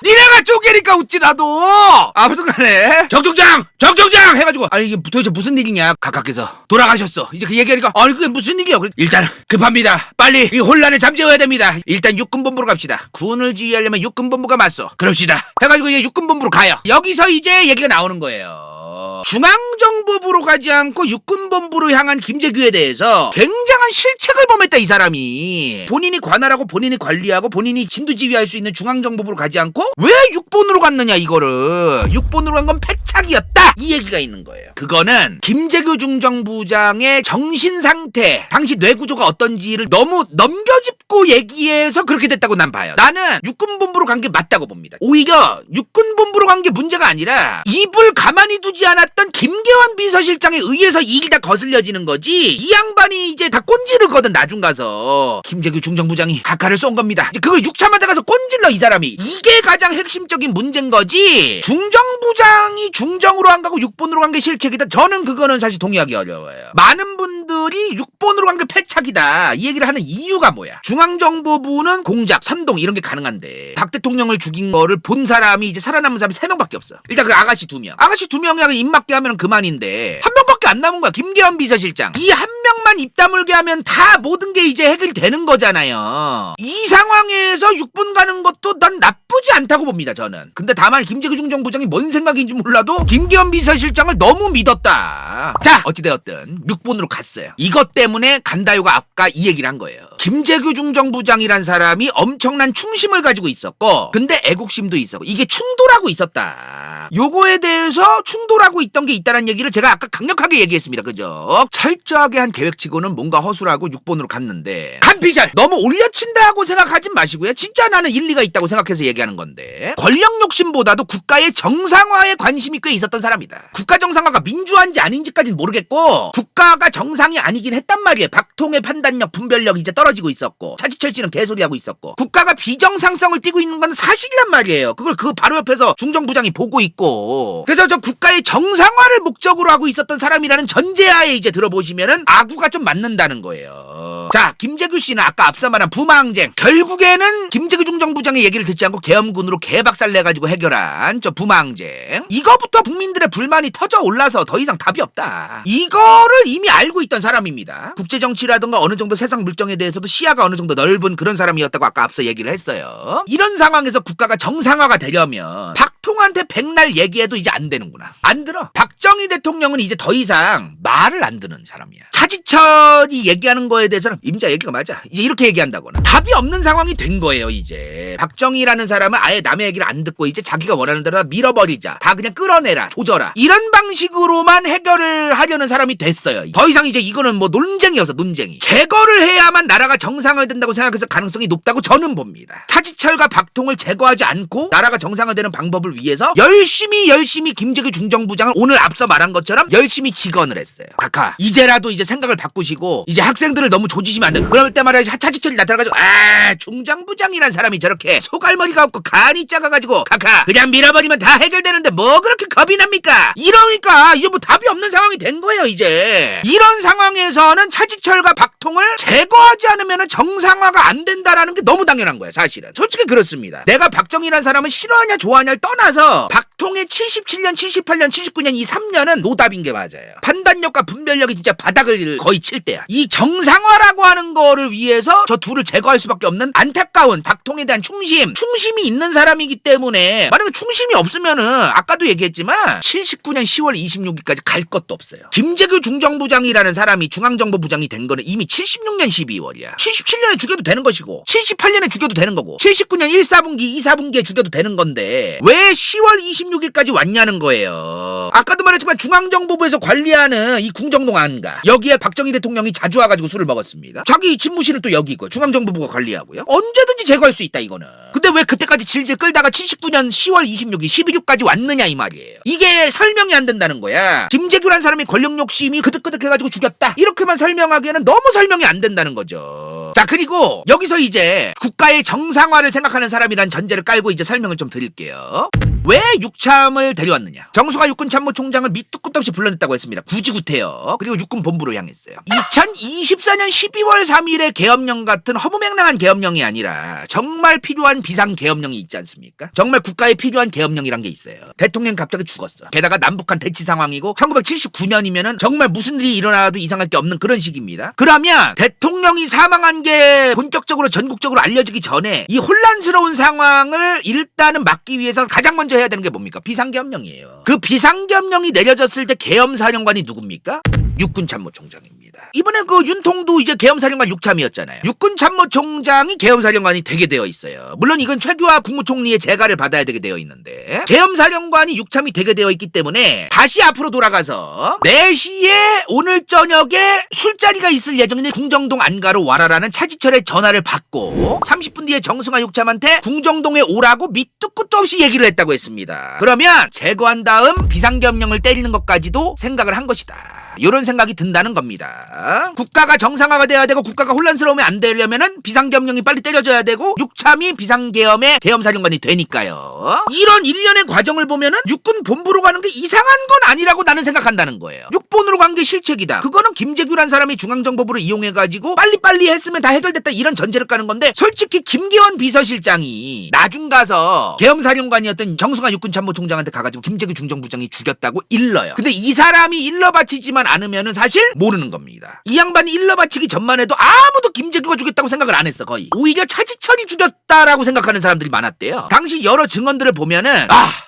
니네가 쪼개니까 웃지 나도. 아무튼 간에 정총장 해가지고 아니 이게 도대체 무슨 일이냐. 각하께서 돌아가셨어. 이제 그 얘기하니까 아니 그게 무슨 일이야. 일단 급합니다. 빨리 이 혼란을 잠재워야 됩니다. 일단 육군본부로 갑시다. 군을 지휘하려면 육군본부가 맞서. 그럽시다. 해가지고 이제 육군본부로 가요. 여기서 이제 얘기가 나오는 거예요. 중앙정보부로 가지 않고 육군본부로 향한 김재규에 대해서 굉장한 실책을 범했다. 이 사람이 본인이 관할하고 본인이 관리하고 본인이 진두지휘할 수 있는 중앙정보부로 가지 않고 왜 육본으로 갔느냐. 이거를 육본으로 간 건 패착이었다. 이 얘기가 있는 거예요. 그거는 김재규 중정부장의 정신상태, 당시 뇌구조가 어떤지를 너무 넘겨짚고 얘기해서 그렇게 됐다고 난 봐요. 나는 육군본부로 간 게 맞다고 봅니다. 오히려 육군본부로 간 게 문제가 아니라 입을 가만히 두지 않았던 김계환 비서실장에 의해서 이 일 다 거슬려지는 거지. 이 양반이 이제 다 꼰지를 거든 나중 가서 김재규 중정부장이 각하를 쏜 겁니다. 이제 그걸 육참하다 가서 꼰질러 이 사람이. 이게 가장 핵심적인 문제인 거지. 중정부장이 중정으로 안 가고 육본으로 간 게 실책이다. 저는 그거는 사실 동의하기 어려워요. 많은 분들이 육본으로 간 게 패착이다 이 얘기를 하는 이유가 뭐야. 중앙정보부는 공작, 선동 이런 게 가능한데 박 대통령을 죽인 거를 본 사람이 이제 살아남은 사람이 3명밖에 없어. 일단 그 아가씨 2명. 아가씨 2명이 입 맞게 하면 그만인데 한 명밖에 안 남은 거야. 김계환 비서실장. 이 한 명만 입 다물게 하면 다 모든 게 이제 해결되는 거잖아요. 이 상황에서 육본 가는 것도 난 나쁘지 않다고 봅니다. 저는. 근데 다만 김재규 중정부장이 뭔 생각인지 몰라도 김계환 비서실장을 너무 믿었다. 자 어찌되었든 육본으로 갔어요. 이것 때문에 간다요가 아까 이 얘기를 한 거예요. 김재규 중정부장이란 사람이 엄청난 충심을 가지고 있었고 근데 애국심도 있었고 이게 충돌하고 있었다. 요거에 대해서 충돌하고 있던 게 있다는 얘기를 제가 아까 강력하게 얘기했습니다. 그죠? 철저하게 한 계획치고는 뭔가 허술하고 육본으로 갔는데 간피절 너무 올려친다고 생각하진 마시고요. 진짜 나는 일리가 있다고 생각해서 얘기하는 건데 권력 욕심보다도 국가의 정상화에 관심이 꽤 있었던 사람이다. 국가 정상화가 민주화인지 아닌지까지는 모르겠고 국가가 정상이 아니긴 했단 말이에요. 박통의 판단력, 분별력이 이제 떨어지고 있었고 차지철 씨는 개소리하고 있었고 국가가 비정상성을 띠고 있는 건 사실이란 말이에요. 그걸 그 바로 옆에서 중정부장이 보고 있고 그래서 저 국가의 정상화를 목적으로 하고 있었던 사람이라는 전제하에 이제 들어보시면은 아구가 좀 맞는다는 거예요. 자 김재규 씨는 아까 앞서 말한 부마항쟁 결국에는 김재규 중정부장의 얘기를 듣지 않고 계엄군으로 개박살 내가지고 해결한 저 부마항쟁 이거부터 국민들의 불만이 터져 올라서 더 이상 답이 없다. 이거를 이미 알고 있던 사람입니다. 국제정치라든가 어느 정도 세상 물정에 대해서도 시야가 어느 정도 넓은 그런 사람이었다고 아까 앞서 얘기를 했어요. 이런 상황에서 국가가 정상화가 되려면 박통한테 백날 얘기해도 이제 안 되는구나. 안 들어. 박정희 대통령은 이제 더 이상 말을 안 듣는 사람이야. 차지철이 얘기하는 거에 대해서는 임자 얘기가 맞아. 이제 이렇게 얘기한다거나 답이 없는 상황이 된 거예요. 이제 박정희라는 사람은 아예 남의 얘기를 안 듣고 이제 자기가 원하는 대로 다 밀어버리자. 다 그냥 끌어내라. 조져라. 이런 방식으로만 해결을 하려는 사람이 됐어요. 더 이상 이제 이거는 뭐 논쟁이 없어. 논쟁이. 제거를 해야만 나라가 정상화된다고 생각해서 가능성이 높다고 저는 봅니다. 차지철과 박통을 제거하지 않고 나라가 정상화되는 방법을 위해서 열심히 김재규 중정부장을 오늘 앞서 말한 것처럼 열심히 직언을 했어요. 각하 이제라도 이제 생각을 바꾸시고 이제 학생들을 너무 조지시면 안 돼요. 그럴 때마다 차지철이 나타나가지고 중정부장이란 사람이 저렇게 소갈머리가 없고 간이 작아가지고 각하 그냥 밀어버리면 다 해결되는데 뭐 그렇게 겁이 납니까? 이러니까 이제 뭐 답이 없는 상황이 된 거예요. 이제 이런 상황에서는 차지철과 박통을 제거하지 않으면 정상화가 안 된다라는 게 너무 당연한 거예요. 사실은 솔직히 그렇습니다. 내가 박정희라는 사람을 싫어하냐 좋아하냐를 떠나서 박통의 77년 78년 79년 이 3년은 노답인 게 맞아요. 판단력과 분별력이 진짜 바닥을 거의 칠 때야. 이 정상화라고 하는 거를 위해서 저 둘을 제거할 수밖에 없는 안타까운 박통에 대한 충심이 있는 사람이기 때문에 만약에 충심이 없으면은 아까도 얘기했지만 79년 10월 26일까지 갈 것도 없어요. 김재규 중정부장이라는 사람이 중앙정보부장이 된 거는 이미 76년 12월이야. 77년에 죽여도 되는 것이고 78년에 죽여도 되는 거고 79년 1, 4분기 2, 4분기에 죽여도 되는 건데 왜 10월 26일까지 왔냐는 거예요. 아까도 말했지만 중앙정보부에서 관리하는 이 궁정동 안가, 여기에 박정희 대통령이 자주 와가지고 술을 먹었습니다. 자기 집무실은 또 여기 있고 중앙정보부가 관리하고요. 언제든지 제거할 수 있다 이거는. 근데 왜 그때까지 질질 끌다가 79년 10월 26일 11.6까지 왔느냐 이 말이에요. 이게 설명이 안 된다는 거야. 김재규란 사람이 권력 욕심이 그득그득해가지고 죽였다, 이렇게만 설명하기에는 너무 설명이 안 된다는 거죠. 자, 그리고 여기서 이제 국가의 정상화를 생각하는 사람이란 전제를 깔고 이제 설명을 좀 드릴게요. 왜 육참을 데려왔느냐? 정수가 육군참모총장을 밑도 끝도 없이 불러냈다고 했습니다. 굳이 구태여. 그리고 육군 본부로 향했어요. 2024년 12월 3일의 계엄령 같은 허무맹랑한 계엄령이 아니라 정말 필요한 비상계엄령이 있지 않습니까? 정말 국가에 필요한 계엄령이란 게 있어요. 대통령 갑자기 죽었어. 게다가 남북한 대치 상황이고 1979년이면은 정말 무슨 일이 일어나도 이상할 게 없는 그런 시기입니다. 그러면 대통령이 사망한 게 본격적으로 전국적으로 알려지기 전에 이 혼란스러운 상황을 일단은 막기 위해서 가장 먼저 해야 되는 게 뭡니까? 비상계엄령이에요. 그 비상계엄령이 내려졌을 때 계엄사령관이 누굽니까? 육군참모총장입니다. 이번에 그 윤통도 이제 계엄사령관 육참이었잖아요. 육군참모총장이 계엄사령관이 되게 되어 있어요. 물론 이건 최규하 국무총리의 재가를 받아야 되게 되어 있는데, 계엄사령관이 육참이 되게 되어 있기 때문에 다시 앞으로 돌아가서 4시에 오늘 저녁에 술자리가 있을 예정인 궁정동 안가로 와라라는 차지철의 전화를 받고 30분 뒤에 정승화 육참한테 궁정동에 오라고 밑도 끝도 없이 얘기를 했다고 했습니다. 그러면 제거한 다음 비상계엄령을 때리는 것까지도 생각을 한 것이다, 이런 생각이 든다는 겁니다. 국가가 정상화가 돼야 되고 국가가 혼란스러우면 안 되려면은 비상계엄령이 빨리 때려져야 되고 육참이 비상계엄의 계엄사령관이 되니까요. 이런 일련의 과정을 보면은 육군 본부로 가는 게 이상한 건 아니라고 나는 생각한다는 거예요. 육본으로 간 게 실책이다, 그거는 김재규란 사람이 중앙정보부를 이용해가지고 빨리빨리 했으면 다 해결됐다, 이런 전제를 까는 건데, 솔직히 김기원 비서실장이 나중 가서 계엄사령관이었던 정승화 육군참모총장한테 가가지고 김재규 중정부장이 죽였다고 일러요. 근데 이 사람이 일러 바치지만 않으면은 사실 모르는 겁니다. 이 양반이 일러 바치기 전만 해도 아무도 김재규가 죽였다고 생각을 안 했어. 거의 오히려 차지철이 죽였다라고 생각하는 사람들이 많았대요. 당시 여러 증언들을 보면은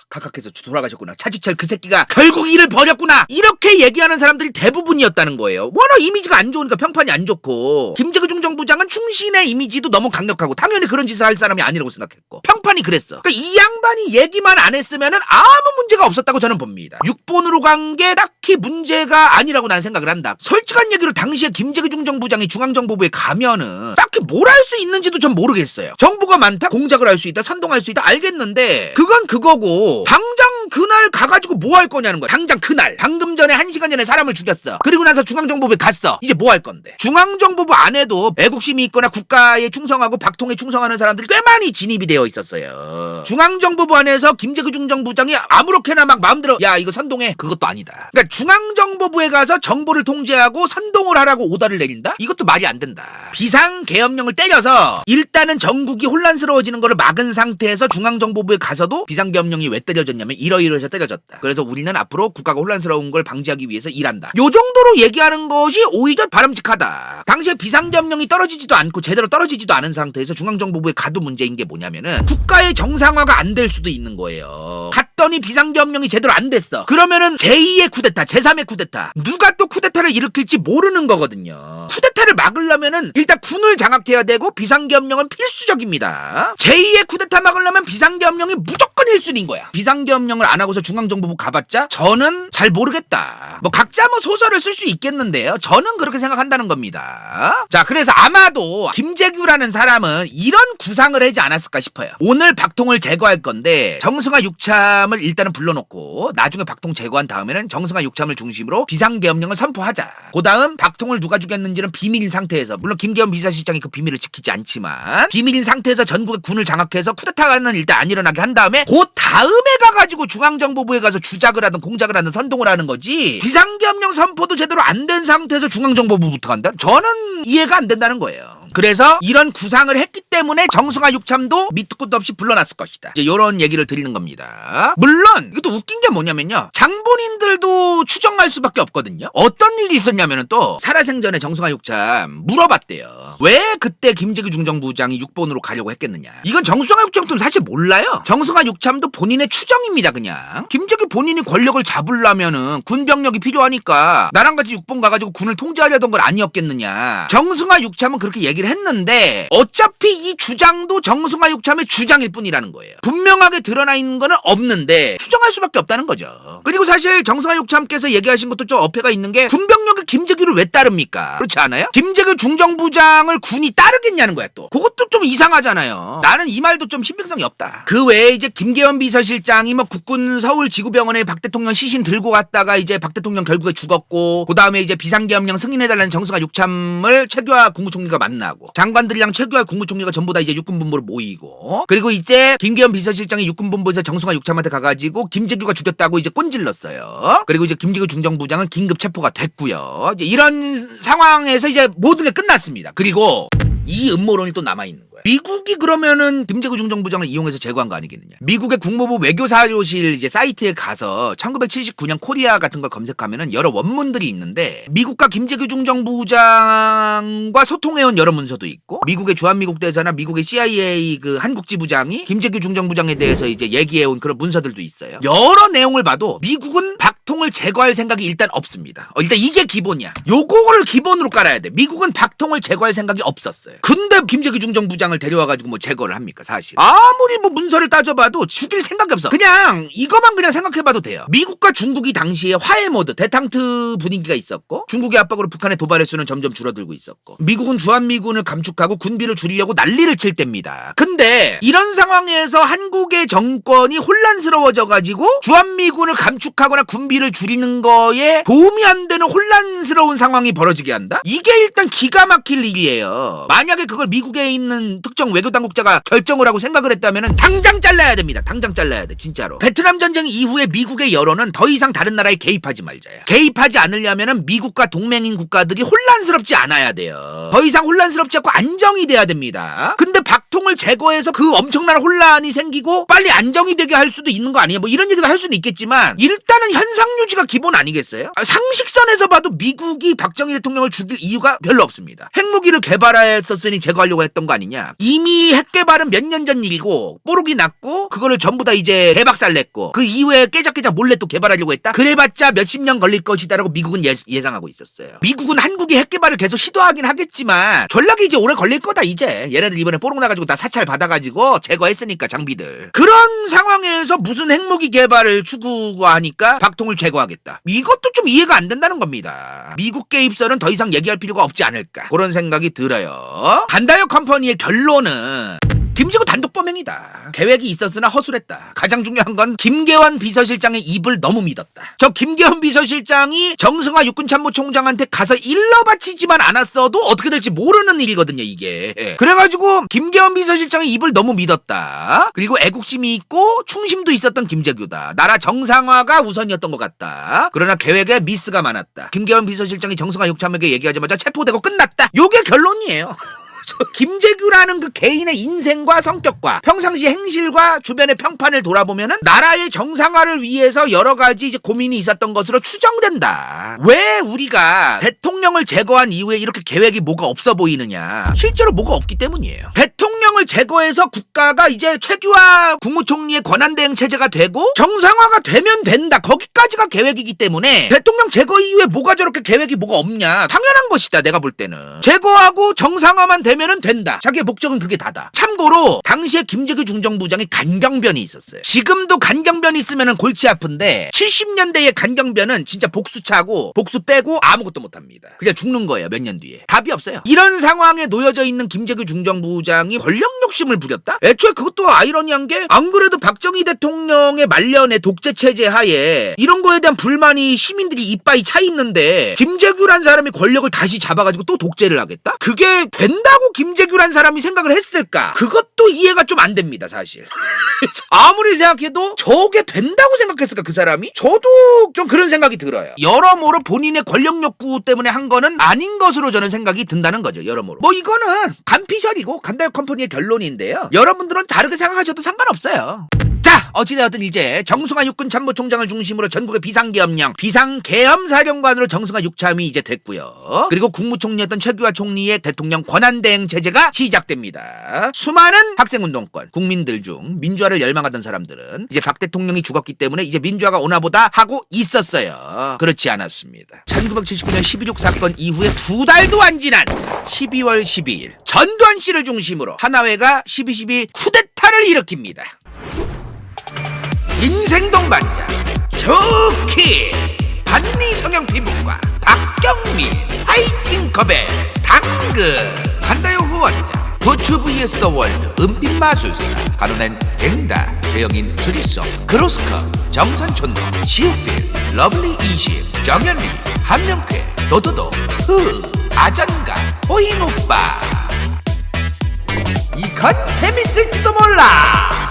각각해서 돌아가셨구나, 차지철 그 새끼가 결국 일을 벌였구나, 이렇게 얘기하는 사람들이 대부분이었다는 거예요. 워낙 이미지가 안 좋으니까, 평판이 안 좋고, 김재규 중정부장은 충신의 이미지도 너무 강력하고 당연히 그런 짓을 할 사람이 아니라고 생각했고, 평판이 그랬어. 그러니까 이 양반이 얘기만 안 했으면은 아무 문제가 없었다고 저는 봅니다. 육본으로 간 게 딱히 문제가 아니라고 난 생각을 한다. 솔직한 얘기로 당시에 김재규 중정부장이 중앙정보부에 가면은 딱히 뭘 할 수 있는지도 전 모르겠어요. 정보가 많다, 공작을 할 수 있다, 선동할 수 있다, 알겠는데 그건 그거고, 당장 그날 가가지고 뭐 할 거냐는 거야. 당장 그날, 방금 전에 1시간 전에 사람을 죽였어. 그리고 나서 중앙정보부에 갔어. 이제 뭐 할 건데? 중앙정보부 안에도 애국심이 있거나 국가에 충성하고 박통에 충성하는 사람들이 꽤 많이 진입이 되어 있었어요. 중앙정보부 안에서 김재규 중정부장이 아무렇게나 막 마음대로 야 이거 선동해, 그것도 아니다. 그러니까 중앙정보부에 가서 정보를 통제하고 선동을 하라고 오더를 내린다? 이것도 말이 안 된다. 비상계엄령을 때려서 일단은 전국이 혼란스러워지는 거를 막은 상태에서 중앙정보부에 가서도 비상계엄령이 왜 때려졌냐면 이러이러해서 때려졌다, 그래서 우리는 앞으로 국가가 혼란스러운 걸 방지하기 위해서 일한다, 요 정도로 얘기하는 것이 오히려 바람직하다. 당시에 비상계엄령이 떨어지지도 않고 제대로 떨어지지도 않은 상태에서 중앙정보부에 가도 문제인 게 뭐냐면은 국가의 정상화가 안 될 수도 있는 거예요. 갔더니 비상계엄령이 제대로 안 됐어. 그러면은 제2의 쿠데타, 제3의 쿠데타, 누가 또 쿠데타를 일으킬지 모르는 거거든요. 쿠데타를 막으려면은 일단 군을 장악해야 되고 비상계엄령은 필수적입니다. 제2의 쿠데타 막으려면 비상계엄령이 무조건 1순위인 거야. 비상계엄령을 안 하고서 중앙정보부 가봤자 저는 잘 모르겠다. 뭐 각자 뭐 소설을 쓸 수 있겠는데요, 저는 그렇게 생각한다는 겁니다. 자, 그래서 아마도 김재규라는 사람은 이런 구상을 하지 않았을까 싶어요. 오늘 박통을 제거할 건데 정승화 육참을 일단은 불러놓고 나중에 박통 제거한 다음에는 정승화 육참을 중심으로 비상계엄령을 선포하자. 그 다음 박통을 누가 죽였는지는 비밀인 상태에서, 물론 김기현 비서실장이 그 비밀을 지키지 않지만 비밀인 상태에서 전국의 군을 장악해서 쿠데타는 일단 안 일어나게 한 다음에 그 다음에 가가지고 중앙정보부에 가서 주작을 하든 공작을 하든 선동을 하는 거지, 비상계엄령 선포도 제대로 안 된 상태에서 중앙정보부부터 한다? 저는 이해가 안 된다는 거예요. 그래서 이런 구상을 했기 때문에 정승화 육참도 밑도 끝도 없이 불러놨을 것이다, 이제 이런 얘기를 드리는 겁니다. 물론 이것도 웃긴 게 뭐냐면요, 장본인들도 추정할 수밖에 없거든요. 어떤 일이 있었냐면은 또 살아생전에 정승화 육참 물어봤대요. 왜 그때 김재규 중정부장이 육본으로 가려고 했겠느냐. 이건 정승화 육참도 사실 몰라요. 정승화 육참도 본인의 추정입니다. 그냥 김재규 본인이 권력을 잡으려면은 군병력이 필요하니까 나랑 같이 육본 가가지고 군을 통제하려던 걸 아니었겠느냐. 정승화 육참은 그렇게 얘기를 얘기를 했는데 어차피 이 주장도 정승화 육참의 주장일 뿐이라는 거예요. 분명하게 드러나 있는 거는 없는데 추정할 수밖에 없다는 거죠. 그리고 사실 정승화 육참께서 얘기하신 것도 좀 어폐가 있는 게 군병력의 김재규를 왜 따릅니까? 그렇지 않아요? 김재규 중정부장을 군이 따르겠냐는 거야 또. 그것도 좀 이상하잖아요. 나는 이 말도 좀 신빙성이 없다. 그 외에 이제 김계원 비서실장이 뭐 국군 서울지구병원에 박 대통령 시신 들고 갔다가 이제 박 대통령 결국에 죽었고 그 다음에 이제 비상계엄령 승인해달라는 정승화 육참을 최규하 국무총리가 만나고 장관들이랑 최규하 국무총리가 전부 다 이제 육군본부로 모이고 그리고 이제 김계원 비서실장이 육군본부에서 정승화 육참한테 가가지고 김재규가 죽였다고 이제 꼰질렀어요. 그리고 이제 김재규 중정부장은 긴급 체포가 됐고요. 이제 이런 상황에서 이제 모든 게 끝났습니다. 그리고 이 음모론이 또 남아있는 거예요. 미국이 그러면은 김재규 중정부장을 이용해서 제거한 거 아니겠느냐. 미국의 국무부 외교사료실 이제 사이트에 가서 1979년 코리아 같은 걸 검색하면은 여러 원문들이 있는데 미국과 김재규 중정부장과 소통해온 여러 문서도 있고 미국의 주한미국 대사나 미국의 CIA 그 한국지부장이 김재규 중정부장에 대해서 이제 얘기해온 그런 문서들도 있어요. 여러 내용을 봐도 미국은 박통을 제거할 생각이 일단 없습니다. 일단 이게 기본이야. 요거를 기본으로 깔아야 돼. 미국은 박통을 제거할 생각이 없었어요. 근데 김재규 중정부장을 데려와가지고 뭐 제거를 합니까? 사실 아무리 뭐 문서를 따져봐도 죽일 생각이 없어. 그냥 이것만 그냥 생각해봐도 돼요. 미국과 중국이 당시에 화해 모드 데탕트 분위기가 있었고 중국의 압박으로 북한의 도발의 수는 점점 줄어들고 있었고 미국은 주한미군을 감축하고 군비를 줄이려고 난리를 칠 때입니다. 근데 이런 상황에서 한국의 정권이 혼란스러워져가지고 주한미군을 감축하거나 군비를 줄이는 거에 도움이 안 되는 혼란스러운 상황이 벌어지게 한다? 이게 일단 기가 막힐 일이에요. 만약에 그걸 미국에 있는 특정 외교당국자가 결정을 하고 생각을 했다면 당장 잘라야 됩니다. 당장 잘라야 돼. 진짜로. 베트남 전쟁 이후에 미국의 여론은 더 이상 다른 나라에 개입하지 말자야. 개입하지 않으려면 미국과 동맹인 국가들이 혼란스럽지 않아야 돼요. 더 이상 혼란스럽지 않고 안정이 돼야 됩니다. 근데 박통을 제거해서 그 엄청난 혼란이 생기고 빨리 안정이 되게 할 수도 있는 거 아니에요? 뭐 이런 얘기도 할 수는 있겠지만 일단은 현상 유지가 기본 아니겠어요? 상식선에서 봐도 미국이 박정희 대통령을 죽일 이유가 별로 없습니다. 핵무기를 개발했었으니 제거하려고 했던 거 아니냐. 이미 핵 개발은 몇 년 전 일이고 뽀록이 났고 그거를 전부 다 이제 대박살 냈고 그 이후에 깨작깨작 몰래 또 개발하려고 했다? 그래봤자 몇십 년 걸릴 것이다라고 미국은 예상하고 있었어요. 미국은 한국이 핵 개발을 계속 시도하긴 하겠지만 전략이 이제 오래 걸릴 거다 이제. 얘네들 이번에 뽀록 나가지고 다 사찰 받아가지고 제거했으니까 장비들. 그런 상황에서 무슨 핵무기 개발을 추구하니까 박통을 제거하겠다. 이것도 좀 이해가 안 된다는 겁니다. 미국 개입설은 더 이상 얘기할 필요가 없지 않을까 그런 생각이 들어요. 간다요 컴퍼니의 결론은 김재규 단독범행이다. 계획이 있었으나 허술했다. 가장 중요한 건 김계원 비서실장의 입을 너무 믿었다. 저 김계원 비서실장이 정승화 육군참모총장한테 가서 일러 바치지만 않았어도 어떻게 될지 모르는 일이거든요 이게. 그래가지고 김계원 비서실장의 입을 너무 믿었다. 그리고 애국심이 있고 충심도 있었던 김재규다. 나라 정상화가 우선이었던 것 같다. 그러나 계획에 미스가 많았다. 김계원 비서실장이 정승화 육참에게 얘기하자마자 체포되고 끝났다. 요게 결론이에요. 김재규라는 그 개인의 인생과 성격과 평상시 행실과 주변의 평판을 돌아보면은 나라의 정상화를 위해서 여러 가지 이제 고민이 있었던 것으로 추정된다. 왜 우리가 대통령을 제거한 이후에 이렇게 계획이 뭐가 없어 보이느냐? 실제로 뭐가 없기 때문이에요. 대통령을 제거해서 국가가 이제 최규하 국무총리의 권한대행 체제가 되고 정상화가 되면 된다. 거기까지가 계획이기 때문에 대통령 제거 이후에 뭐가 저렇게 계획이 뭐가 없냐? 당연한 것이다. 내가 볼 때는 제거하고 정상화만 되면은 된다. 자기의 목적은 그게 다다. 참고로 당시에 김재규 중정부장이 간경변이 있었어요. 지금도 간경변이 있으면은 골치 아픈데 70년대의 간경변은 진짜 복수 차고 복수 빼고 아무것도 못합니다. 그냥 죽는 거예요. 몇 년 뒤에. 답이 없어요. 이런 상황에 놓여져 있는 김재규 중정부장이 권력 욕심을 부렸다? 애초에 그것도 아이러니한 게 안 그래도 박정희 대통령의 말년의 독재 체제 하에 이런 거에 대한 불만이 시민들이 이빠이 차 있는데 김재규란 사람이 권력을 다시 잡아가지고 또 독재를 하겠다? 그게 된다고 김재규란 사람이 생각을 했을까? 그것도 이해가 좀 안 됩니다 사실. 아무리 생각해도 저게 된다고 생각했을까 그 사람이? 저도 좀 그런 생각이 들어요. 여러모로 본인의 권력 욕구 때문에 한 거는 아닌 것으로 저는 생각이 든다는 거죠. 여러모로 뭐 이거는 간피셜이고 간다요 컴퍼니의 결론인데요. 여러분들은 다르게 생각하셔도 상관없어요. 자, 어찌되었든 이제 정승화 육군 참모총장을 중심으로 전국의 비상계엄령, 비상계엄사령관으로 정승화 육참이 이제 됐고요. 그리고 국무총리였던 최규하 총리의 대통령 권한대행 체제가 시작됩니다. 수많은 학생운동권, 국민들 중 민주화를 열망하던 사람들은 이제 박 대통령이 죽었기 때문에 이제 민주화가 오나보다 하고 있었어요. 그렇지 않았습니다. 1979년 12.6 사건 이후에 2달도 안 지난 12월 12일 전두환 씨를 중심으로 하나회가 12.12 쿠데타를 일으킵니다. 인생 동반자 좋기 반리성형 피부과 박경민 화이팅 컵에 당근 간다요 후원자 부츠 vs 더 월드 은빛 마술사 가로낸 댕다 재영인 주리성 크로스컵 정선촌노 시우필 러블리 20 정현리 한명쾌 도도도 아전가 호잉오빠 이건 재밌을지도 몰라.